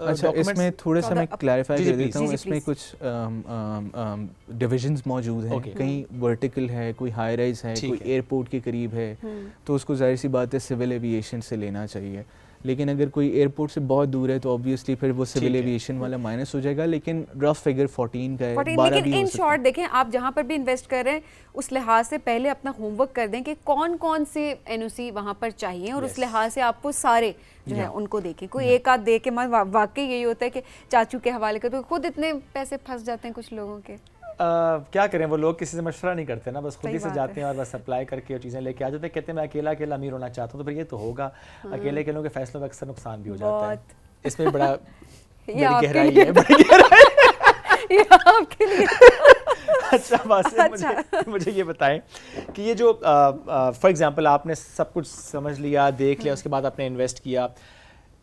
اچھا اس میں تھوڑا سا میں کلیریفائی کر دیتا ہوں, اس میں کچھ ڈویژنز موجود ہیں, کہیں ورٹیکل ہے, کوئی ہائی رائز ہے, کوئی ایئرپورٹ کے قریب ہے, تو اس کو ظاہر سی بات ہے سول ایویشن سے لینا چاہیے. لیکن اگر کوئی ایئرپورٹ سے بہت دور ہے تو آبویسلی پھر وہ سول ایویشن والا مائنس ہو جائے گا, لیکن رف فگر 14 کا ہے, 12 بھی ہو ان سکتا ہے. شارٹ دیکھیں آپ جہاں پر بھی انویسٹ کر رہے ہیں اس لحاظ سے پہلے اپنا ہوم ورک کر دیں کہ کون کون سے این او سی وہاں پر چاہیے, اور اس لحاظ سے آپ کو سارے جو ہے ان کو دیکھیں. کوئی ایک آدھ دے کے واقعی یہی ہوتا ہے کہ چاچو کے حوالے کر تو خود اتنے پیسے پھنس جاتے ہیں کچھ لوگوں کے. کیا کریں, وہ لوگ کسی سے مشورہ نہیں کرتے نا, بس خود ہی سے جاتے ہیں اور بس اپلائی کر کے چیزیں لے کے آ جاتے ہیں. کہتے ہیں میں اکیلا امیر ہونا چاہتا ہوں, تو پھر یہ تو ہوگا, اکیلے کے فیصلوں میں اکثر نقصان بھی ہو جاتا ہے. اس میں بڑا بڑی گہرائی ہے. اچھا بات مجھے یہ بتائیں کہ یہ جو فار ایگزامپل آپ نے سب کچھ سمجھ لیا, دیکھ لیا, اس کے بعد آپ نے انویسٹ کیا,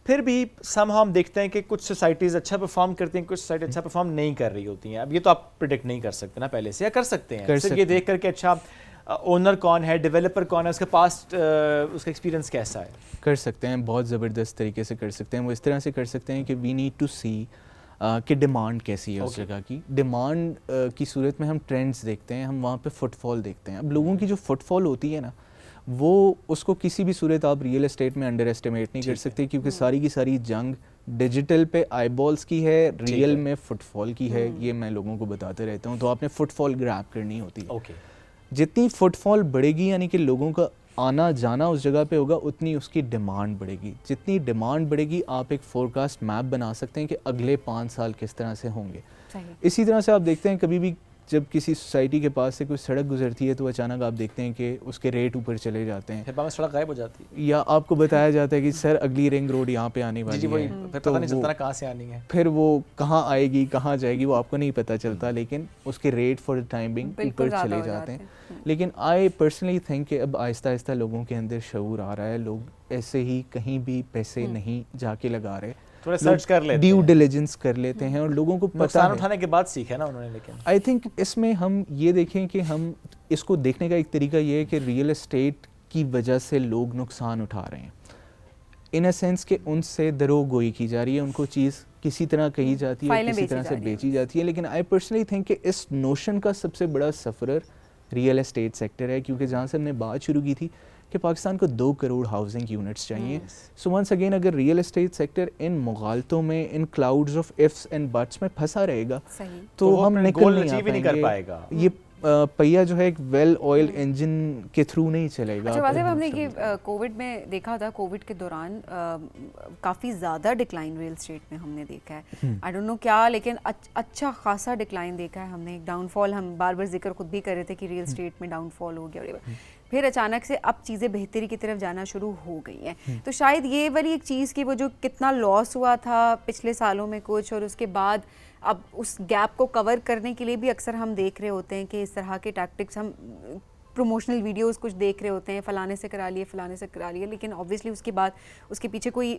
پھر بھی سم ہاؤ ہم دیکھتے ہیں کہ کچھ سوسائٹیز اچھا پرفارم کرتی ہیں, کچھ سوسائٹی اچھا پرفارم نہیں کر رہی ہوتی ہیں. اب یہ تو آپ پریڈکٹ نہیں کر سکتے نا پہلے سے, یا کر سکتے ہیں صرف یہ دیکھ کر کہ اچھا اونر کون ہے, ڈیولپر کون ہے, اس کے پاسٹ اس کا ایکسپیرینس کیسا ہے. کر سکتے ہیں, بہت زبردست طریقے سے کر سکتے ہیں. وہ اس طرح سے کر سکتے ہیں کہ وی نیڈ ٹو سی کہ ڈیمانڈ کیسی ہے اس جگہ کی. ڈیمانڈ کی صورت میں ہم ٹرینڈز دیکھتے ہیں, ہم وہاں پہ فٹ فال دیکھتے ہیں. اب لوگوں کی جو فٹ فال ہوتی ہے نا, وہ اس کو کسی بھی صورت آپ ریئل اسٹیٹ میں انڈر ایسٹیمیٹ نہیں کر سکتے, کیونکہ ساری کی ساری جنگ ڈیجیٹل پہ آئی بالس کی ہے, ریئل میں فٹ فال کی ہے. یہ میں لوگوں کو بتاتے رہتا ہوں. تو آپ نے فٹ فال گریب کرنی ہوتی ہے. جتنی فٹ فال بڑھے گی, یعنی کہ لوگوں کا آنا جانا اس جگہ پہ ہوگا, اتنی اس کی ڈیمانڈ بڑھے گی. جتنی ڈیمانڈ بڑھے گی آپ ایک فور کاسٹ میپ بنا سکتے ہیں کہ اگلے 5 سال کس طرح سے ہوں گے. اسی طرح سے آپ دیکھتے ہیں کبھی بھی جب کسی سوسائٹی کے پاس سے کوئی سڑک گزرتی ہے تو اچانک آپ دیکھتے ہیں کہ اس کے ریٹ اوپر چلے جاتے ہیں, پھر سڑک غائب ہو جاتی ہے, یا آپ کو بتایا جاتا ہے کہ سر اگلی رنگ روڈ یہاں پہ آنے والی ہے, پھر پتہ نہیں چلتا کہاں سے آنی ہے, پھر وہ کہاں آئے گی کہاں جائے گی وہ آپ کو نہیں پتہ چلتا, لیکن اس کے ریٹ فار ٹائمنگ اوپر چلے جاتے ہیں. لیکن آئی پرسنلی تھنک کہ اب آہستہ آہستہ لوگوں کے اندر شعور آ رہا ہے. لوگ ایسے ہی کہیں بھی پیسے نہیں جا کے لگا رہے, تھوڑا سرچ کر لیتے ہیں, ڈیو ڈیلیجنس کر لیتے ہیں, اور لوگوں کو نقصان اٹھانے کے بعد سیکھا نا انہوں نے. لیکن آئی تھنک اس میں ہم یہ دیکھیں کہ ہم اس کو دیکھنے کا ایک طریقہ یہ ہے کہ ریئل اسٹیٹ کی وجہ سے لوگ نقصان اٹھا رہے ہیں, ان اے سینس کہ ان سے درو گوئی کی جا رہی ہے, ان کو چیز کسی طرح کہی جاتی ہے, کسی طرح سے بیچی جاتی ہے. لیکن آئی پرسنلی تھنک کہ اس نوشن کا سب سے بڑا سفرر ریئل اسٹیٹ سیکٹر ہے, کیونکہ جہاں سے ہم نے بات شروع کی تھی کہ پاکستان کو 2 کروڑ ہاؤسنگ یونٹس چاہیے. سو ونس اگین اگر ریئل اسٹیٹ سیکٹر ان مغالطوں میں, ان clouds of ifs and buts میں پھنسا رہے گا تو ہم نکل نہیں کر پائیں گے. یہ پہیا جو ہے ایک ویل آئل انجن کے تھرو نہیں چلے گا. اچھا واضح ہم نے یہ کووڈ میں دیکھا تھا, کووڈ کے دوران کافی زیادہ ڈکلائن ریئل اسٹیٹ میں ہم نے دیکھا ہے. آئی ڈونٹ نو کیا, لیکن اچھا خاصا ڈکلائن دیکھا ہے ہم نے. ایک ڈاؤن فال ہم بار بار ذکر خود بھی کر رہے تھے کہ ریئل اسٹیٹ میں ڈاؤن فال ہو گیا, پھر اچانک سے اب چیزیں بہتری کی طرف جانا شروع ہو گئی ہیں. تو شاید یہ والی ایک چیز کی وہ جو کتنا لاس ہوا تھا پچھلے سالوں میں کچھ, اور اس کے بعد اب اس گیپ کو کور کرنے کے لیے بھی اکثر ہم دیکھ رہے ہوتے ہیں کہ اس طرح کے ٹیکٹکس, ہم پروموشنل ویڈیوز کچھ دیکھ رہے ہوتے ہیں, فلانے سے کرا لیے فلانے سے کرا لیے, لیکن آبویسلی اس کے بعد اس کے پیچھے کوئی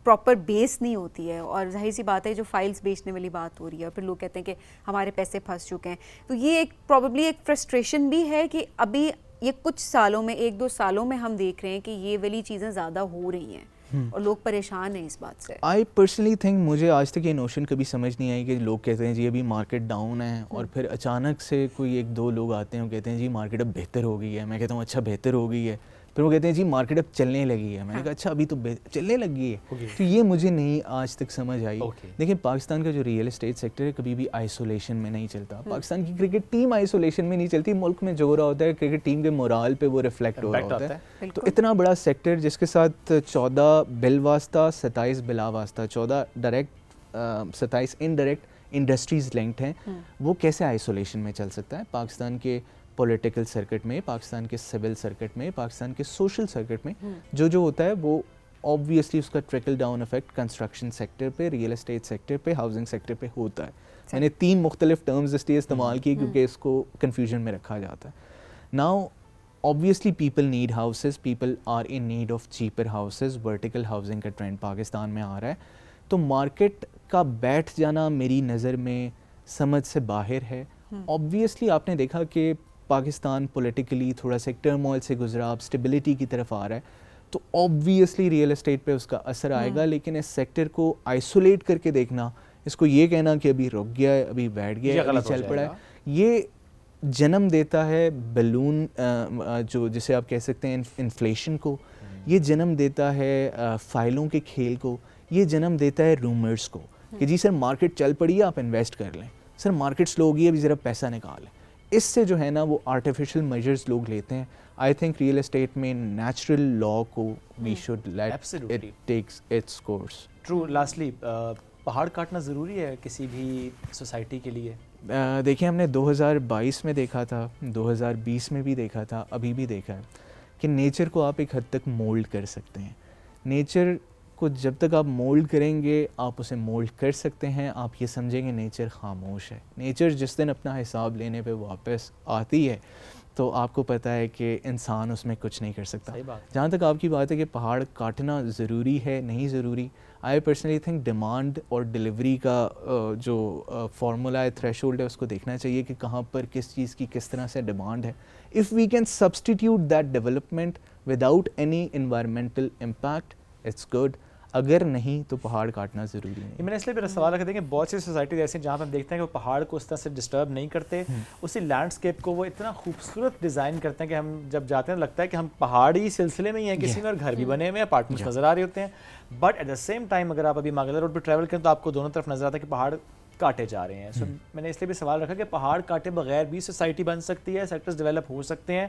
پراپر بیس نہیں ہوتی ہے, اور ظاہر سی بات ہے جو فائلز بیچنے والی بات ہو رہی ہے, اور پھر لوگ کہتے ہیں کہ ہمارے پیسے پھنس چکے ہیں. تو یہ ایک پروبیبلی ایک فرسٹریشن بھی ہے کہ ابھی یہ کچھ سالوں میں, 1-2 سالوں میں ہم دیکھ رہے ہیں کہ یہ والی چیزیں زیادہ ہو رہی ہیں اور لوگ پریشان ہیں اس بات سے. آئی پرسنلی تھنک مجھے آج تک یہ نوشن کبھی سمجھ نہیں آئی کہ لوگ کہتے ہیں جی ابھی مارکیٹ ڈاؤن ہے, اور پھر اچانک سے کوئی 1-2 لوگ آتے ہیں اور کہتے ہیں جی مارکیٹ اب بہتر ہو گئی ہے. میں کہتا ہوں اچھا بہتر ہو گئی ہے, پھر وہ کہتے ہیں جی مارکیٹ اب چلنے لگی ہے. میں نے کہا اچھا ابھی تو چلنے لگی ہے. تو یہ مجھے نہیں آج تک سمجھ آئی. لیکن پاکستان کا جو ریئل اسٹیٹ سیکٹر ہے کبھی بھی آئسولیشن میں نہیں چلتا. پاکستان کی کرکٹ ٹیم آئسولیشن میں نہیں چلتی. ملک میں جو ہو رہا ہوتا ہے کرکٹ ٹیم کے مورال پہ وہ ریفلیکٹ ہو رہا ہوتا ہے. تو اتنا بڑا سیکٹر جس کے ساتھ 14 بل واسطہ 27 بلا واسطہ 14 ڈائریکٹ 27 انڈائریکٹ انڈسٹریز لنکڈ ہیں, وہ کیسے آئسولیشن میں چل سکتا ہے؟ پاکستان کے پولیٹیکل سرکٹ میں, پاکستان کے سول سرکٹ میں, پاکستان کے سوشل سرکٹ میں جو ہوتا ہے وہ آبویسلی اس کا ٹریکل ڈاؤن افیکٹ کنسٹرکشن سیکٹر پہ, ریئل اسٹیٹ سیکٹر پہ, ہاؤسنگ سیکٹر پہ ہوتا ہے. میں نے 3 مختلف ٹرمز اس لیے استعمال کی کیونکہ اس کو کنفیوژن میں رکھا جاتا ہے. Now obviously people need houses, people are in need of cheaper houses, vertical housing کا ٹرینڈ پاکستان میں آ رہا ہے. تو مارکیٹ کا بیٹھ جانا میری نظر میں سمجھ سے باہر ہے. obviously آپ نے دیکھا کہ پاکستان پولیٹیکلی تھوڑا سا ٹرموائل سے گزرا, اب اسٹیبلٹی کی طرف آ رہا ہے. تو آبویسلی ریئل اسٹیٹ پہ اس کا اثر آئے گا. لیکن اس سیکٹر کو آئسولیٹ کر کے دیکھنا, اس کو یہ کہنا کہ ابھی رک گیا ہے, ابھی بیٹھ گیا ہے, ابھی چل پڑا ہے, یہ جنم دیتا ہے بیلون جو جسے آپ کہہ سکتے ہیں انفلیشن کو, یہ جنم دیتا ہے فائلوں کے کھیل کو, یہ جنم دیتا ہے رومرز کو کہ جی سر مارکیٹ چل پڑی ہے, آپ انویسٹ کر لیں, سر مارکیٹ سلو ہو گئی ہے, ابھی ذرا پیسہ نکالیں. اس سے جو ہے نا وہ آرٹیفیشل میجرز لوگ لیتے ہیں. آئی تھنک ریئل اسٹیٹ میں نیچرل لا کو we should let it take its course. True. Lastly, پہاڑ کاٹنا ضروری ہے کسی بھی سوسائٹی کے لیے؟ دیکھیں ہم نے 2022 میں دیکھا تھا, 2020 میں بھی دیکھا تھا, ابھی بھی دیکھا ہے کہ نیچر کو آپ ایک حد تک مولڈ کر سکتے ہیں. نیچر کو جب تک آپ مولڈ کریں گے آپ اسے مولڈ کر سکتے ہیں. آپ یہ سمجھیں گے نیچر خاموش ہے. نیچر جس دن اپنا حساب لینے پہ واپس آتی ہے تو آپ کو پتہ ہے کہ انسان اس میں کچھ نہیں کر سکتا. جہاں تک آپ کی بات ہے کہ پہاڑ کاٹنا ضروری ہے نہیں ضروری, آئی پرسنلی تھنک ڈیمانڈ اور ڈیلیوری کا جو فارمولا ہے, تھریش ہولڈ ہے, اس کو دیکھنا چاہیے کہ کہاں پر کس چیز کی کس طرح سے ڈیمانڈ ہے. If we can substitute that development without any environmental impact it's good, اگر نہیں تو پہاڑ کاٹنا ضروری نہیں. میں نے اس لیے میرا سوال رکھا تھا کہ بہت سی سوسائٹیز ایسی ہیں جہاں پہ ہم دیکھتے ہیں کہ وہ پہاڑ کو اس طرح سے ڈسٹرب نہیں کرتے, اسی لینڈسکیپ کو وہ اتنا خوبصورت ڈیزائن کرتے ہیں کہ ہم جب جاتے ہیں لگتا ہے کہ ہم پہاڑی سلسلے میں ہی ہیں کسی میں, اور گھر بھی بنے ہوئے ہیں, اپارٹمنٹس نظر آ رہے ہوتے ہیں. But at the same time اگر آپ ابھی ماگلا روڈ پہ ٹریول کریں تو آپ کو دونوں طرف نظر آتا ہے کہ پہاڑ کاٹے جا رہے ہیں. سو میں نے اس لیے بھی سوال رکھا کہ پہاڑ کاٹے بغیر بھی سوسائٹی بن سکتی ہے, سیکٹرز ڈیولپ ہو سکتے ہیں.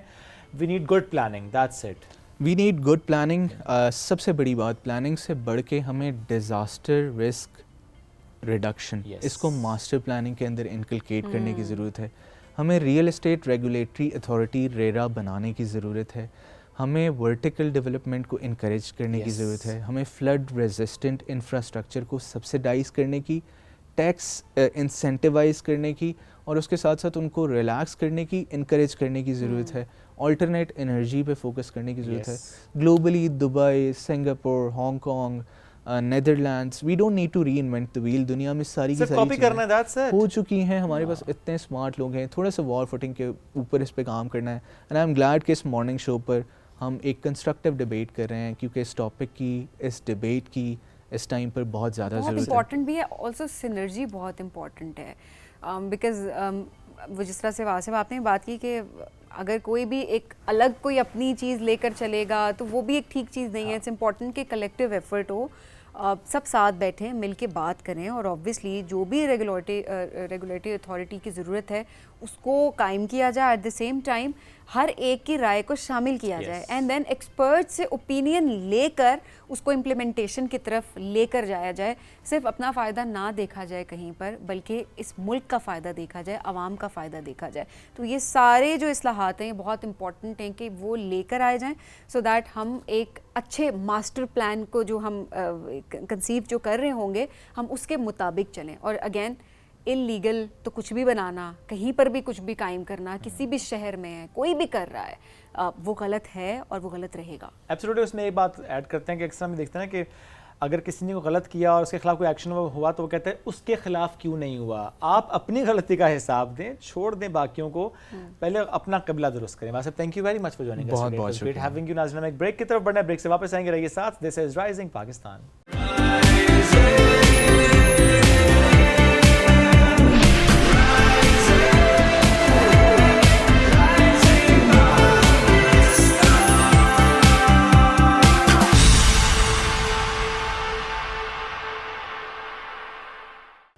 We need good planning, that's it. We need good planning. سب سے بڑی بات پلاننگ سے بڑھ کے ہمیں ڈیزاسٹر رسک ریڈکشن, اس کو ماسٹر پلاننگ کے اندر انکلکیٹ کرنے کی ضرورت ہے. ہمیں ریئل اسٹیٹ ریگولیٹری اتھارٹی ریرا بنانے کی ضرورت ہے. ہمیں ورٹیکل ڈیولپمنٹ کو انکریج کرنے کی ضرورت ہے. ہمیں فلڈ ریزسٹنٹ انفراسٹرکچر کو سبسیڈائز کرنے کی, ٹیکس انسینٹیوائز کرنے کی, اور اس کے ساتھ ساتھ ان کو ریلیکس کرنے کی, انکریج کرنے کی ضرورت ہے. آلٹرنیٹ انرجی پہ فوکس کرنے کی ضرورت ہے. Globally Dubai, Singapore, Hong Kong, Netherlands, we don't need to reinvent the wheel. دنیا میں ساری کی ساری چیزیں ہو چکی ہیں, ہمارے پاس اتنے اسمارٹ لوگ ہیں. تھوڑا سا وار فوٹنگ کے اوپر اس پہ کام کرنا ہے. اینڈ آئی ایم گلیڈ کہ اس مارننگ شو پر ہم ایک کنسٹرکٹیو ڈبیٹ کر رہے ہیں, کیونکہ اس ٹاپک کی, اس ڈبیٹ کی اس ٹائم پر بہت زیادہ ضرورت ہے. بہت امپورٹنٹ بھی ہے, آلسو سینرجی بہت امپورٹنٹ ہے. بیکاز وہ جس طرح سے واسف آپ نے بات کی کہ اگر کوئی بھی ایک الگ کوئی اپنی چیز لے کر چلے گا تو وہ بھی ایک ٹھیک چیز نہیں ہے. اٹس امپورٹنٹ کہ کلیکٹیو ایفرٹ ہو, سب ساتھ بیٹھیں, مل کے بات کریں, اور آبویسلی جو بھی ریگولیٹری اتھارٹی کی ضرورت ہے اس کو قائم کیا جائے. ایٹ دا سیم ٹائم ہر ایک کی رائے کو شامل کیا جائے, اینڈ دین ایکسپرٹ سے اوپینین لے کر اس کو امپلیمنٹیشن کی طرف لے کر جایا جائے. صرف اپنا فائدہ نہ دیکھا جائے کہیں پر, بلکہ اس ملک کا فائدہ دیکھا جائے, عوام کا فائدہ دیکھا جائے. تو یہ سارے جو اصلاحات ہیں یہ بہت امپورٹنٹ ہیں کہ وہ لے کر آئے جائیں, سو دیٹ ہم ایک اچھے ماسٹر پلان کو جو ہم کنسیو جو کر رہے ہوں گے ہم اس کے مطابق چلیں. اور اگین انلیگل تو کچھ بھی بنانا, کہیں پر بھی کچھ بھی قائم کرنا, کسی بھی شہر میں ہے کوئی بھی کر رہا ہے, وہ غلط ہے اور وہ غلط رہے گا. ایبسولوٹلی. اس میں ایک بات ایڈ کرتے ہیں کہ اکثر ہم دیکھتے ہیں کہ اگر کسی نے کوئی غلط کیا اور اس کے خلاف کوئی ایکشن ہوا تو وہ کہتے ہیں اس کے خلاف کیوں نہیں ہوا. آپ اپنی غلطی کا حساب دیں, چھوڑ دیں باقیوں کو, پہلے اپنا قبلہ درست کریں. Wasif thank you very much for joining us. بہت شکریہ. Having you. ناظرین, ایک بریک کی طرف بڑھنا ہے, بریک سے واپس آئیں گے, رہیے ساتھ. This is Rising Pakistan.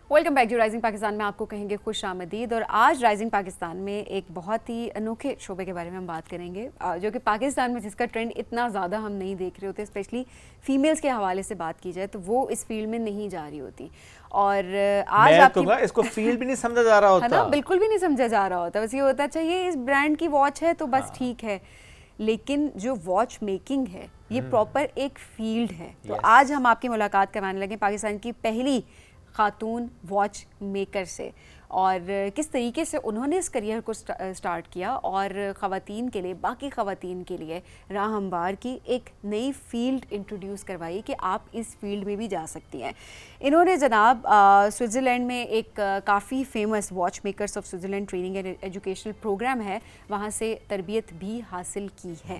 Welcome back to Rising Pakistan میں آپ کو کہیں گے خوش آمدید. اور آج رائزنگ پاکستان میں ایک بہت ہی انوکھے شعبے کے بارے میں ہم بات کریں گے, جو کہ پاکستان میں جس کا ٹرینڈ اتنا زیادہ ہم نہیں دیکھ رہے ہوتے, اسپیشلی فیمیلز کے حوالے سے بات کی جائے تو وہ اس فیلڈ میں نہیں جا رہی ہوتی. اور آج آپ اس کو فیلڈ بھی نہیں سمجھا جا رہا ہوتا, بالکل بھی نہیں سمجھا جا رہا ہوتا. بس یہ ہوتا اچھا یہ اس برانڈ کی واچ ہے تو بس ٹھیک ہے, لیکن جو واچ میکنگ ہے یہ پراپر ایک فیلڈ ہے. تو آج ہم آپ کی ملاقات کروانے لگے پاکستان کی پہلی خاتون واچ میکر سے, اور کس طریقے سے انہوں نے اس کریئر کو سٹارٹ کیا اور خواتین کے لیے, باقی خواتین کے لیے راہ ہموار کی, ایک نئی فیلڈ انٹروڈیوس کروائی کہ آپ اس فیلڈ میں بھی جا سکتی ہیں. انہوں نے جناب سوئٹزرلینڈ میں ایک کافی famous watch makers of Switzerland training and educational program ہے, وہاں سے تربیت بھی حاصل کی ہے.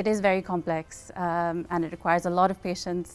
It is very complex and it requires a lot of patience,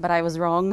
but I was wrong.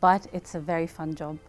but it's a very fun job.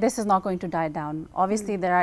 this is not going to die down. Obviously there are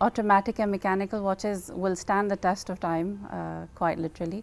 automatic and mechanical watches will stand the test of time, quite literally,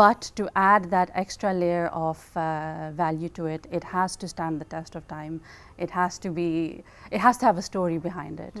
But to add that extra layer of value to it, it has to stand the test of time. It has to have a story behind it.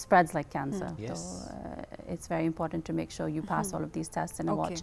spreads like cancer. Yes. So it's very important to make sure you pass all of these tests in a watch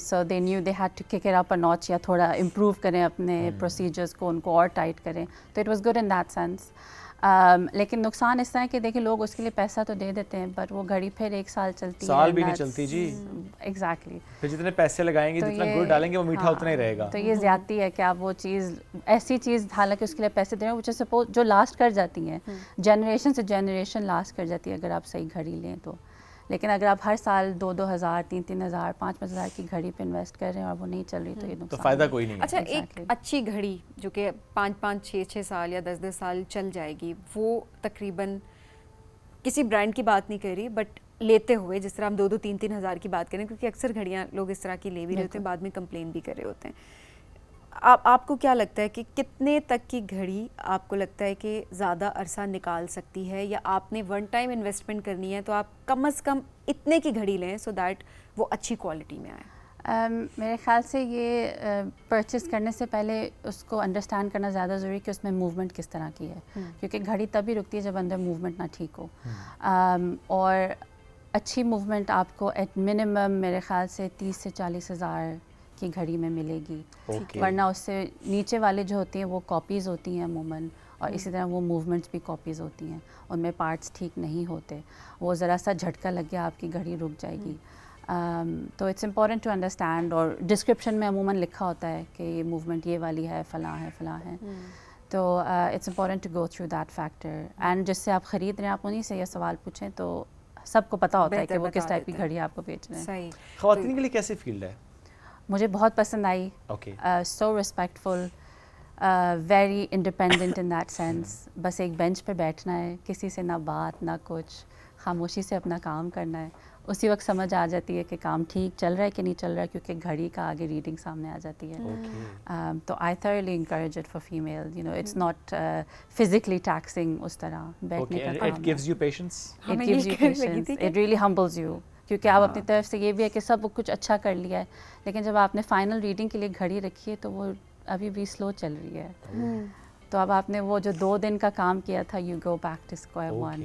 So they knew they had to kick it up a notch یا تھوڑا improve کریں اپنے procedures کو, ان کو اور tight کریں. تو it was good in that sense. لیکن نقصان اس طرح ہے کہ دیکھیں لوگ اس کے لیے پیسہ تو دے دیتے ہیں بٹ وہ گھڑی پھر 1 سال چلتی ہے, سال بھی نہیں چلتی جی. ایگزیکٹلی. پھر جتنے پیسے لگائیں گے جتنا گڑ ڈالیں گے وہ میٹھا اتنا ہی رہے گا. تو یہ زیادتی ہے کہ آپ وہ چیز ایسی چیز حالانکہ اس کے لیے پیسے دے رہے ہیں which is suppose جو لاسٹ کر جاتی ہیں, جنریشن سے جنریشن لاسٹ کر جاتی ہے اگر آپ صحیح گھڑی لیں تو. لیکن اگر آپ ہر سال 2,000 3,000 5,000 کی گھڑی پہ انویسٹ کر رہے ہیں اور وہ نہیں چل رہی تو یہ نقصان, تو فائدہ کوئی نہیں. اچھا ایک اچھی گھڑی جو کہ 5 6 سال یا 10 سال چل جائے گی, وہ تقریباً کسی برانڈ کی بات نہیں کر رہی بٹ لیتے ہوئے جس طرح ہم 2 3 ہزار کی بات کریں, کیونکہ اکثر گھڑیاں لوگ اس طرح کی لے بھی رہے ہوتے ہیں, بعد میں کمپلین بھی کر رہے ہوتے ہیں. آپ کو کیا لگتا ہے کہ کتنے تک کی گھڑی آپ کو لگتا ہے کہ زیادہ عرصہ نکال سکتی ہے, یا آپ نے ون ٹائم انویسٹمنٹ کرنی ہے تو آپ کم از کم اتنے کی گھڑی لیں سو دیٹ وہ اچھی کوالٹی میں آئے؟ میرے خیال سے یہ پرچیز کرنے سے پہلے اس کو انڈرسٹینڈ کرنا زیادہ ضروری کہ اس میں موومنٹ کس طرح کی ہے, کیونکہ گھڑی تبھی رکتی ہے جب اندر موومنٹ نہ ٹھیک ہو. اور اچھی موومنٹ آپ کو ایٹ منیمم میرے خیال سے 30 سے 40 ہزار کی گھڑی میں ملے گی, ورنہ اس سے نیچے والے جو ہوتی ہیں وہ کاپیز ہوتی ہیں عموماً, اور اسی طرح وہ موومنٹس بھی کاپیز ہوتی ہیں, ان میں پارٹس ٹھیک نہیں ہوتے, وہ ذرا سا جھٹکا لگ گیا آپ کی گھڑی رک جائے گی. تو اٹس امپورٹنٹ ٹو انڈرسٹینڈ, اور ڈسکرپشن میں عموماً لکھا ہوتا ہے کہ یہ موومنٹ یہ والی ہے, فلاں ہے فلاں ہے. تو it's important to go through that factor, and جس سے آپ خرید رہے ہیں آپ انہیں سے یہ سوال پوچھیں تو سب کو پتہ ہوتا ہے کہ وہ کس ٹائپ کی گھڑی آپ کو بیچ رہے ہیں. صحیح. خواتین کے لیے کیسی فیلڈ ہے؟ مجھے بہت پسند آئی. So respectful, very independent in that sense. بس ایک بینچ پہ بیٹھنا ہے, کسی سے نہ بات نہ کچھ, خاموشی سے اپنا کام کرنا ہے. اسی وقت سمجھ آ جاتی ہے کہ کام ٹھیک چل رہا ہے کہ نہیں چل رہا ہے, کیونکہ گھڑی کا آگے ریڈنگ سامنے آ جاتی ہے. تو I thoroughly encourage it for female, you know it's not physically taxing اس طرح بیٹھنے کا کام. It gives you patience, it gives you patience, it really humbles you, کیونکہ آپ اپنی طرف سے یہ بھی ہے کہ سب کچھ اچھا کر لیا ہے, لیکن جب آپ نے فائنل ریڈنگ کے لیے گھڑی رکھی ہے تو وہ ابھی بھی سلو چل رہی ہے. تو اب آپ نے وہ جو 2 دن کا کام کیا تھا, you go back to square one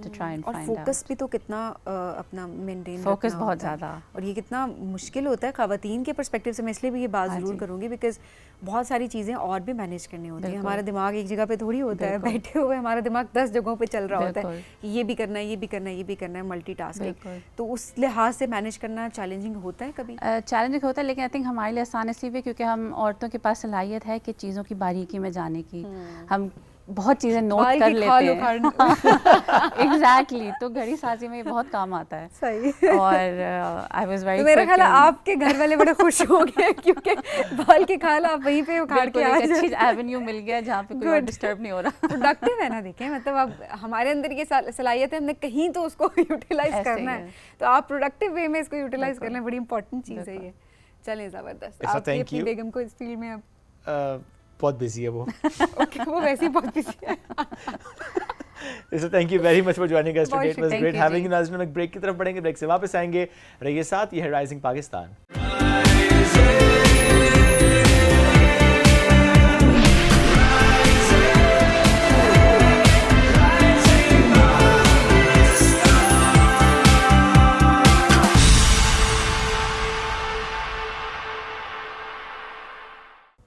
to try and find out. اور فوکس بھی تو کتنا اپنا مینٹین, فوکس بہت زیادہ, اور یہ کتنا مشکل ہوتا ہے خواتین کے پرسپیکٹیو سے. میں اس لیے بھی یہ بات ضرور کروں گی بیکاز بہت ساری چیزیں اور بھی مینیج کرنی ہوتی ہیں. ہمارا دماغ ایک جگہ پہ تھوڑی ہوتا ہے, بیٹھے ہوئے ہمارا دماغ 10 جگہوں پہ چل رہا ہوتا ہے, یہ بھی کرنا ہے یہ بھی کرنا ہے یہ بھی کرنا ہے, ملٹی ٹاسکنگ. تو اس لحاظ سے مینیج کرنا چیلنجنگ ہوتا ہے کبھی؟ چیلنجنگ ہوتا ہے, لیکن آئی تھنک ہمارے لیے آسان اس لیے کیونکہ ہم عورتوں کے پاس صلاحیت ہے کہ چیزوں کی باریکی میں جانے کی. ہم بہت چیزیں نوٹ کر لیتے ہیں. ایگزیکٹلی, تو گھڑی سازی میں یہ بہت کام آتا ہے. صحیح. اور آئی واز ویری, میرا خیال ہے آپ کے گھر والے بڑے خوش ہو گئے کیونکہ بال کے کھال آپ وہیں پہ اکھاڑ کے ایک اچھی ایونیو مل گیا جہاں پہ کوئی ڈسٹرب نہیں ہو رہا. پروڈکٹیو ہے نا. دیکھیں مطلب اب ہمارے اندر یہ صلاحیت ہے, ہم نے کہیں تو اس کو یوٹیلائز کرنا ہے, تو آپ پروڈکٹیو وے میں اس کو یوٹیلائز کرنا بڑی امپورٹنٹ چیز ہے یہ. چلیں زبردست. آپ کی اپنی بیگم کو اس فیلڈ میں اب بہت بزی ہے وہ. وہ ویسے ہی بہت بزی ہے. So thank you very much for joining us today. It was great having you. ناظرین, ہم ایک بریک کی طرف بڑھیں گے, بریک سے واپس آئیں گے. رہیے ساتھ, یہ ہے rising Pakistan.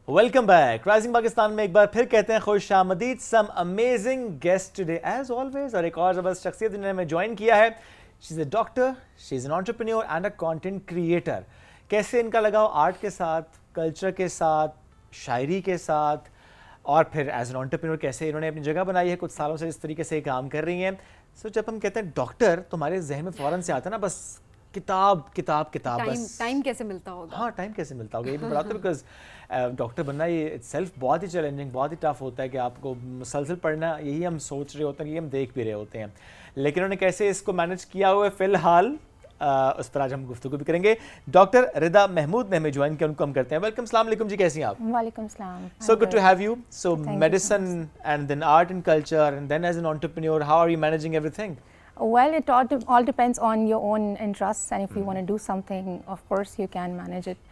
Welcome back. Rising Pakistan میں ایک بار پھر کہتے ہیں خوش آمدید. Some amazing guest today as always, اور ایک اور زبردست شخصیت جنہوں نے ہمیں جوائن کیا ہے. She is a doctor, she is an entrepreneur and a content creator. کیسے ان کا لگاؤ آرٹ کے ساتھ, کلچر کے ساتھ, شاعری کے ساتھ, اور پھر ایز این انٹرپرینیور کیسے انہوں نے اپنی جگہ بنائی ہے, کچھ سالوں سے اس طریقے سے کام کر رہی ہیں. سو جب ہم کہتے ہیں ڈاکٹر تو ہمارے ذہن میں فوراً سے آتا ہے نا بس کتاب کتاب کتاب. بس ٹائم کیسے ملتا ہوگا. ہاں, ٹائم کیسے ملتا ہوگا, یہ بھی بڑا ہوتا ہے. بیکاز ڈاکٹر بننا یہ اٹ سیلف بہت ہی چیلنجنگ, بہت ہی ٹف ہوتا ہے کہ آپ کو مسلسل پڑھنا, یہی ہم سوچ رہے ہوتے ہیں, یہی ہم دیکھ بھی رہے ہوتے ہیں. لیکن انہوں نے کیسے اس کو مینیج کیا ہوا ہے فی الحال, اس پر آج ہم گفتگو بھی کریں گے. ڈاکٹر رضا محمود نے ہمیں جوائن کیا, ان کو ہم کرتے ہیں ویلکم. السلام علیکم جی, کیسی ہیں آپ؟ وعلیکم السلام. So good to have you. So medicine and then art and culture and then as an entrepreneur, how are you managing everything? Well, it all depends on your own interests, and if you want to do something, of course, you can manage it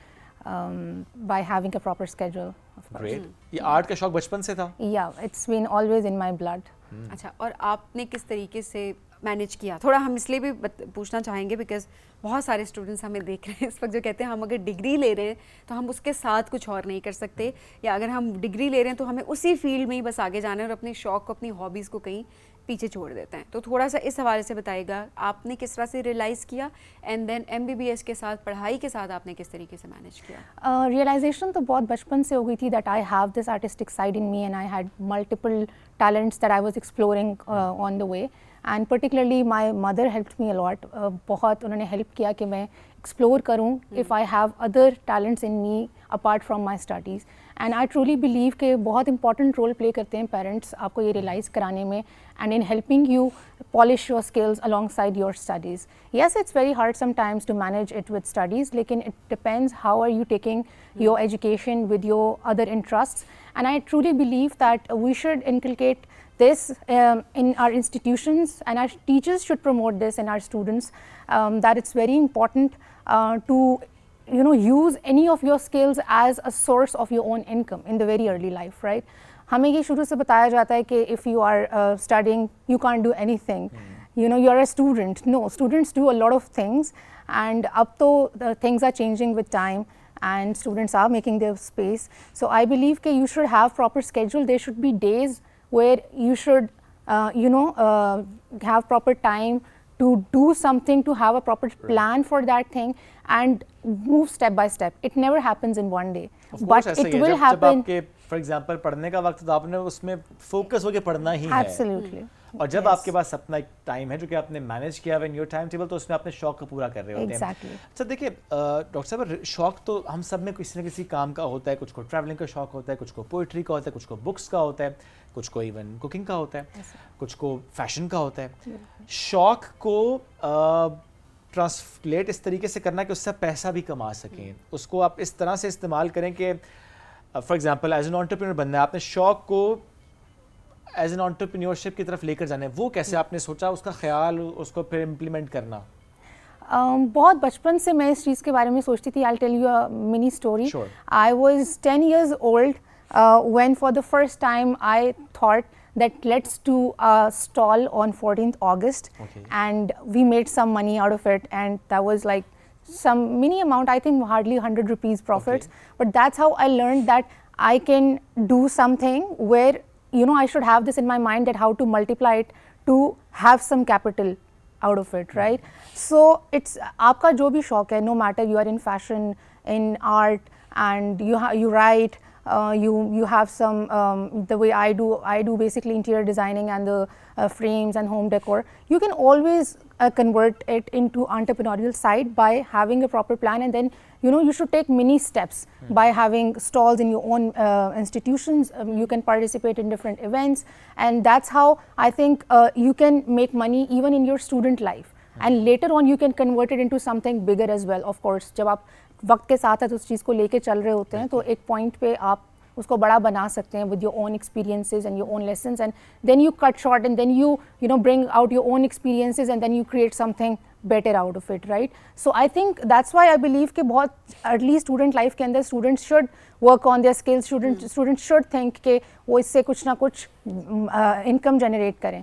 by having a proper schedule. Of course. Great. یہ آرٹ کا شوق بچپن سے تھا؟ Yeah, it's been always in my blood. اچھا, اور آپ نے کس طریقے سے مینیج کیا؟ تھوڑا ہم اس لیے بھی پوچھنا چاہیں گے بیکاز بہت سارے اسٹوڈنٹس ہمیں دیکھ رہے ہیں اس وقت جو کہتے ہیں ہم اگر ڈگری لے رہے ہیں تو ہم اس کے ساتھ کچھ اور نہیں کر سکتے, یا اگر ہم ڈگری لے رہے ہیں تو ہمیں اسی فیلڈ میں ہی بس آگے جانا ہے اور اپنے شوق کو, اپنی ہابیز کو کہیں پیچھے چھوڑ دیتے ہیں. تو تھوڑا سا اس حوالے سے بتائیے گا آپ نے کس طرح سے ریئلائز کیا, اینڈ دین MBBS کے ساتھ, پڑھائی کے ساتھ آپ نے کس طریقے سے مینیج کیا؟ ریئلائزیشن تو بہت بچپن سے ہو گئی تھی that I have this artistic side in me and I had multiple talents that I was exploring on the way, and particularly my mother helped me a lot. بہت انہوں نے ہیلپ کیا کہ میں ایکسپلور کروں if I have other talents in me apart from my studies. And I truly believe کہ بہت امپورٹنٹ رول پلے کرتے ہیں پیرنٹس آپ کو یہ ریئلائز کرانے میں, and in helping you polish your skills along side your studies. Yes, it's very hard sometimes to manage it with studies, lekin it depends how are you taking your education with your other interests. And I truly believe that we should inculcate this in our institutions, and our teachers should promote this in our students, that it's very important to use any of your skills as a source of your own income in the very early life, right? ہمیں یہ شروع سے بتایا جاتا ہے کہ if you are studying you can't do anything, you are a student. No, students do a lot of things, and اب تو things are changing with time and students are making their space. So I believe کہ you should have proper schedule. There should be days where you should have proper time to do something, to have a proper plan for that thing and move step by step. It never happens in one day, but it will happen. For example پڑھنے کا وقت تو آپ نے اس میں فوکس ہو کے پڑھنا ہی ہے, Absolutely. اور جب آپ کے پاس اپنا ایک ٹائم ہے جو کہ آپ نے مینیج کیا ہے ان یور ٹائم ٹیبل, تو اس میں اپنے شوق کو پورا کر رہے ہوتے ہیں. Exactly. اچھا دیکھیے ڈاکٹر صاحب, شوق تو ہم سب میں کسی نہ کسی کام کا ہوتا ہے. کچھ کو ٹریولنگ کا شوق ہوتا ہے, کچھ کو پوئٹری کا ہوتا ہے, کچھ کو بکس کا ہوتا ہے, کچھ کو ایون کوکنگ کا ہوتا ہے, کچھ کو فیشن کا ہوتا ہے. شوق کو ٹرانسلیٹ اس طریقے سے کرنا کہ اس سے پیسہ بھی کما سکیں, اس کو آپ اس طرح سے استعمال کریں کہ for example as an entrepreneur بننا ہے, آپ نے شوق کو ایز این انٹرپرینورشپ کی طرف لے کر جانا ہے, وہ کیسے آپ نے سوچا, اس کا خیال, اس کو پھر امپلیمنٹ کرنا؟ بہت بچپن سے میں اس چیز کے بارے میں سوچتی تھی. I'll tell you a mini story. I was 10 years old when for the first time I thought that let's do a stall on 14th August. And we made some money out of it, and that was like some mini amount, I think hardly 100 rupees profits. But that's how I learned that I can do something where I should have this in my mind, that how to multiply it to have some capital out of it, right? So it's aapka jo bhi shauq hai, no matter you are in fashion, in art, and you write, you have some the way I do basically interior designing and the frames and home decor. You can always convert it into entrepreneurial side by having a proper plan, and then you should take many steps by having stalls in your own institutions. You can participate in different events, and that's how I think you can make money even in your student life, and later on you can convert it into something bigger as well. Of course, جب آپ وقت کے ساتھ اس چیز کو لے کے چل رہے ہوتے ہیں تو ایک پوائنٹ پہ آپ اس کو بڑا بنا سکتے ہیں with your own experiences and your own lessons, and then you cut short, and then you bring out your own experiences, and then you create something better out of it, right? So I think that's why I believe کہ بہت early student life کے اندر students should work on their skills. Students should think کہ وہ اس سے کچھ نہ کچھ income generate کریں,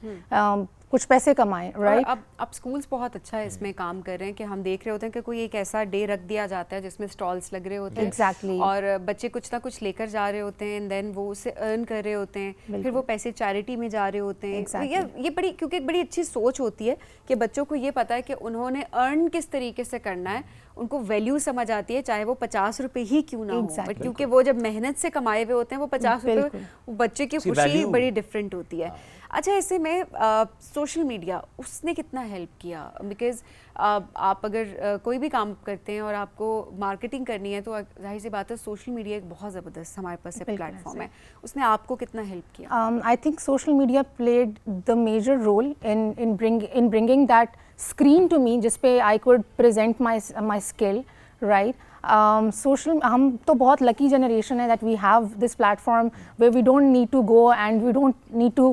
کچھ پیسے کمائیں, رائٹ؟ اب اسکولس بہت اچھا اس میں کام کر رہے ہیں کہ ہم دیکھ رہے ہوتے ہیں کہ کوئی ایک ایسا ڈے رکھ دیا جاتا ہے جس میں اسٹالس لگ رہے ہوتے ہیں, ایگزیکٹلی, اور بچے کچھ نہ کچھ لے کر جا رہے ہوتے ہیں, دین وہ اسے ارن کر رہے ہوتے ہیں, پھر وہ پیسے چیریٹی میں جا رہے ہوتے ہیں. یہ بڑی, کیونکہ ایک بڑی اچھی سوچ ہوتی ہے کہ بچوں کو یہ پتہ ہے کہ انہوں نے ارن کس طریقے سے کرنا ہے, ان کو ویلیو سمجھ آتی ہے, چاہے وہ 50 روپے ہی کیوں نہ ہو, بٹ کیونکہ وہ جب محنت سے کمائے ہوئے ہوتے ہیں وہ 50 روپے, بچے کی خوشی بڑی ڈفرینٹ ہوتی ہے. اچھا, ایسے میں سوشل میڈیا اس نے کتنا ہیلپ کیا؟ بیکاز آپ اگر کوئی بھی کام کرتے ہیں اور آپ کو مارکیٹنگ کرنی ہے تو ظاہر سی بات ہے سوشل میڈیا ایک بہت زبردست ہمارے پاس ایک پلیٹ فارم ہے, اس نے آپ کو کتنا ہیلپ کیا؟ I think social media played the major role in bringing that screen to me, جس پہ I could present my skill, right? ہم تو بہت لکی جنریشن ہے that we have this platform where we don't need to go and we don't need to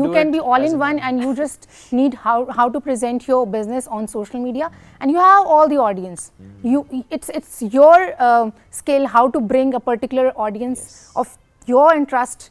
You can be all in one, and you just need how to present your business on social media, and you have all the audience. It's your skill how to bring a particular audience of your interest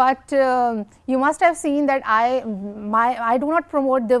but you must have seen that I do not promote the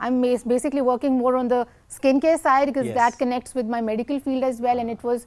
I'm basically working more on the skincare side because that connects with my medical field as well, and it was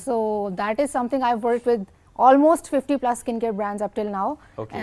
So that is something I've worked with almost 50 plus skincare brands up till now. Okay.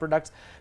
products,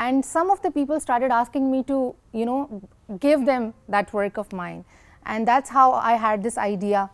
And some of the people started asking me to, give them that work of mine. And that's how I had this idea.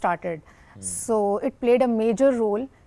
started. So it played a major role,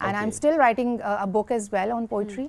and I'm still writing a book as well on poetry.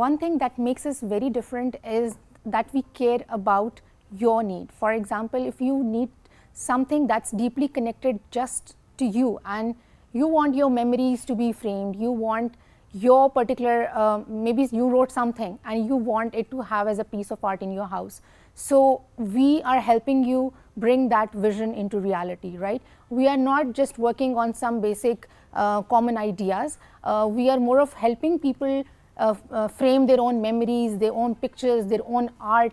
One thing that makes us very different is that we care about your need. For example, if you need something that's deeply connected just to you, and you want your memories to be framed, you want your particular, maybe you wrote something and you want it to have as a piece of art in your house. So we are helping you bring that vision into reality, right? We are not just working on some basic common ideas. We are more of helping people frame their own memories, their own pictures, their own art.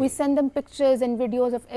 We send them pictures and videos of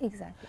Exactly.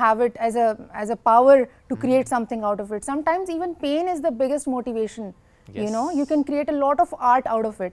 have it as a power to create something out of it. Sometimes even pain is the biggest motivation. Yes. You can create a lot of art out of it.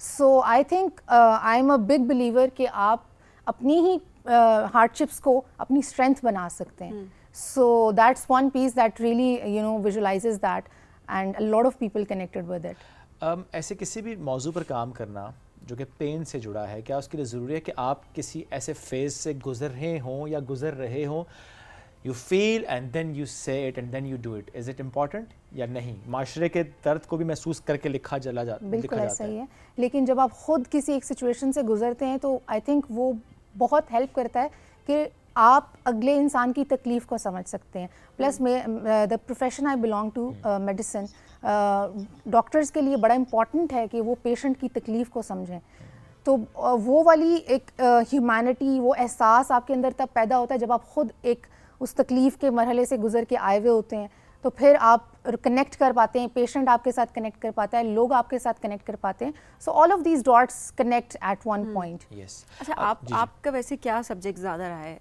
So I think I'm a big believer کہ آپ اپنی ہی ہارڈشپس کو اپنی اسٹرینتھ بنا سکتے ہیں. So that's one piece that really visualizes that and a lot of people connected with it. ایسے کسی بھی موضوع پر کام کرنا جو کہ پین سے جڑا ہے, کیا اس کے لیے ضروری ہے کہ آپ کسی ایسے فیز سے گزر رہے ہوں یا گزر رہے ہوں, you feel and then you say it and then you do it, is it important یا نہیں؟ معاشرے کے درد کو بھی محسوس کر کے لکھا جاتا ہے. بالکل ایسا ہی ہے, لیکن جب آپ خود کسی ایک سچویشن سے گزرتے ہیں تو آئی تھنک وہ بہت ہیلپ کرتا ہے کہ آپ اگلے انسان کی تکلیف کو سمجھ سکتے ہیں. Plus the profession I belong to medicine, doctors کے لیے بڑا امپورٹنٹ ہے کہ وہ پیشنٹ کی تکلیف کو سمجھیں. تو وہ والی ایک ہیومینٹی, وہ احساس آپ کے اندر تب پیدا ہوتا ہے جب آپ خود ایک اس تکلیف کے مرحلے سے گزر کے آئے ہوئے ہوتے ہیں, تو پھر آپ کنیکٹ کر پاتے ہیں, پیشنٹ آپ کے ساتھ کنیکٹ کر پاتا ہے, لوگ آپ کے ساتھ کنیکٹ کر پاتے ہیں. So all of these dots connect at one point. اچھا, آپ کا ویسے کیا سبجیکٹ زیادہ رہا ہے,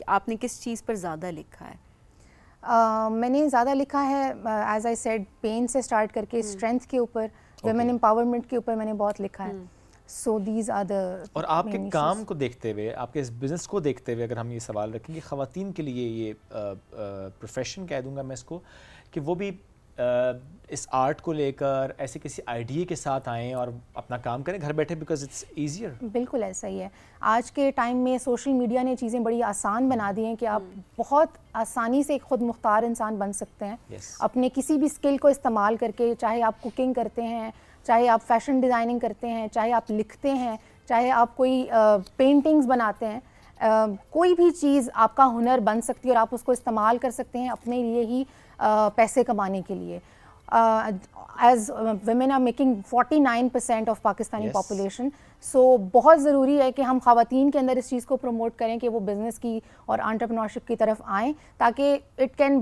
آپ نے کس چیز پر زیادہ لکھا ہے؟ میں نے زیادہ لکھا ہے ایز آئی سیڈ پین سے اسٹارٹ کر کے اسٹرینتھ کے اوپر, ویمن امپاورمنٹ کے اوپر میں نے بہت لکھا ہے. So these are the. اور آپ کے کام کو دیکھتے ہوئے, آپ کے اس بزنس کو دیکھتے ہوئے اگر ہم یہ سوال رکھیں کہ خواتین کے لیے یہ پروفیشن کہہ دوں گا میں اس کو, کہ وہ بھی اس آرٹ کو لے کر ایسے کسی آئیڈیا کے ساتھ آئیں اور اپنا کام کریں گھر بیٹھے, بیکاز اٹس ایزیئر. بالکل ایسا ہی ہے. آج کے ٹائم میں سوشل میڈیا نے چیزیں بڑی آسان بنا دی ہیں کہ آپ بہت آسانی سے ایک خود مختار انسان بن سکتے ہیں اپنے کسی بھی اسکل کو استعمال کر کے. چاہے آپ کوکنگ کرتے ہیں, چاہے آپ فیشن ڈیزائننگ کرتے ہیں, چاہے آپ لکھتے ہیں, چاہے آپ کوئی پینٹنگز بناتے ہیں, کوئی بھی چیز آپ کا ہنر بن سکتی ہے اور آپ اس کو استعمال کر سکتے ہیں اپنے لیے ہی پیسے کمانے کے لیے. As women are making 49% of Pakistani population. So بہت ضروری ہے کہ ہم خواتین کے اندر اس چیز کو پروموٹ کریں کہ وہ بزنس کی اور انٹرپرینورشپ کی طرف آئیں, تاکہ it can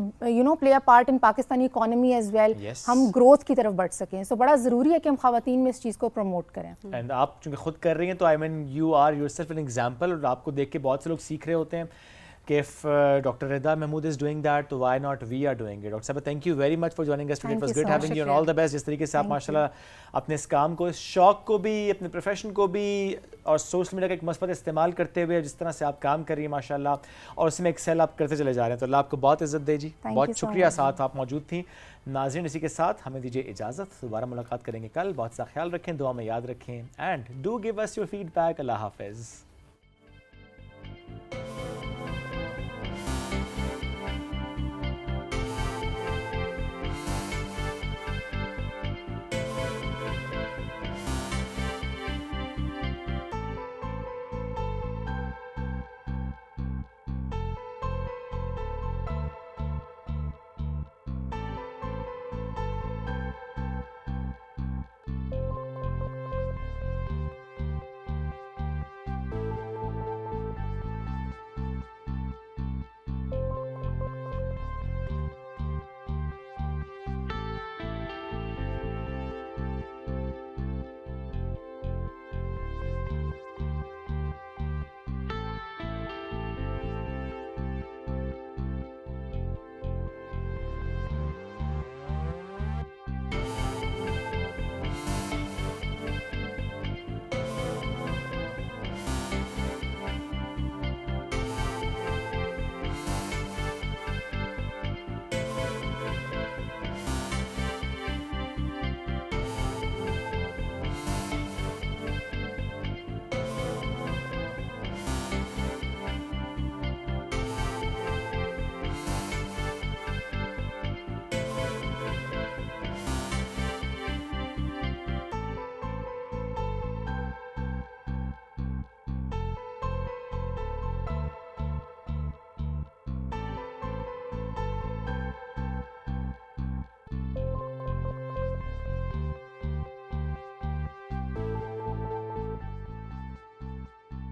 play a part in Pakistani economy as well, ہم گروتھ کی طرف بڑھ سکیں. سو بڑا ضروری ہے کہ ہم خواتین میں اس چیز کو پروموٹ کریں. اینڈ آپ چونکہ خود کر رہی ہیں تو I mean you are yourself an example, اور آپ کو دیکھ کے بہت سے لوگ سیکھ رہے ہوتے ہیں کہ if Dr. Rida Mahmood is doing that, تو why not we are doing it. Dr. Saba, thank you very much for joining us today. It was great having you and all the best. جس طریقے سے آپ ماشاءاللہ اپنے اس کام کو, اس شوق کو بھی, اپنے پروفیشن کو بھی اور سوشل میڈیا کا ایک مثبت استعمال کرتے ہوئے جس طرح سے آپ کام کر رہی ہیں ماشاءاللہ, اور اس میں ایکسل آپ کرتے چلے جا رہے ہیں, تو اللہ آپ کو بہت عزت دے جی. بہت شکریہ ساتھ آپ موجود تھیں. ناظرین اسی کے ساتھ ہمیں دیجیے اجازت, دوبارہ ملاقات کریں گے کل. بہت سا خیال رکھیں, دعا میں یاد رکھیں, and do give us your feedback. اللہ حافظ.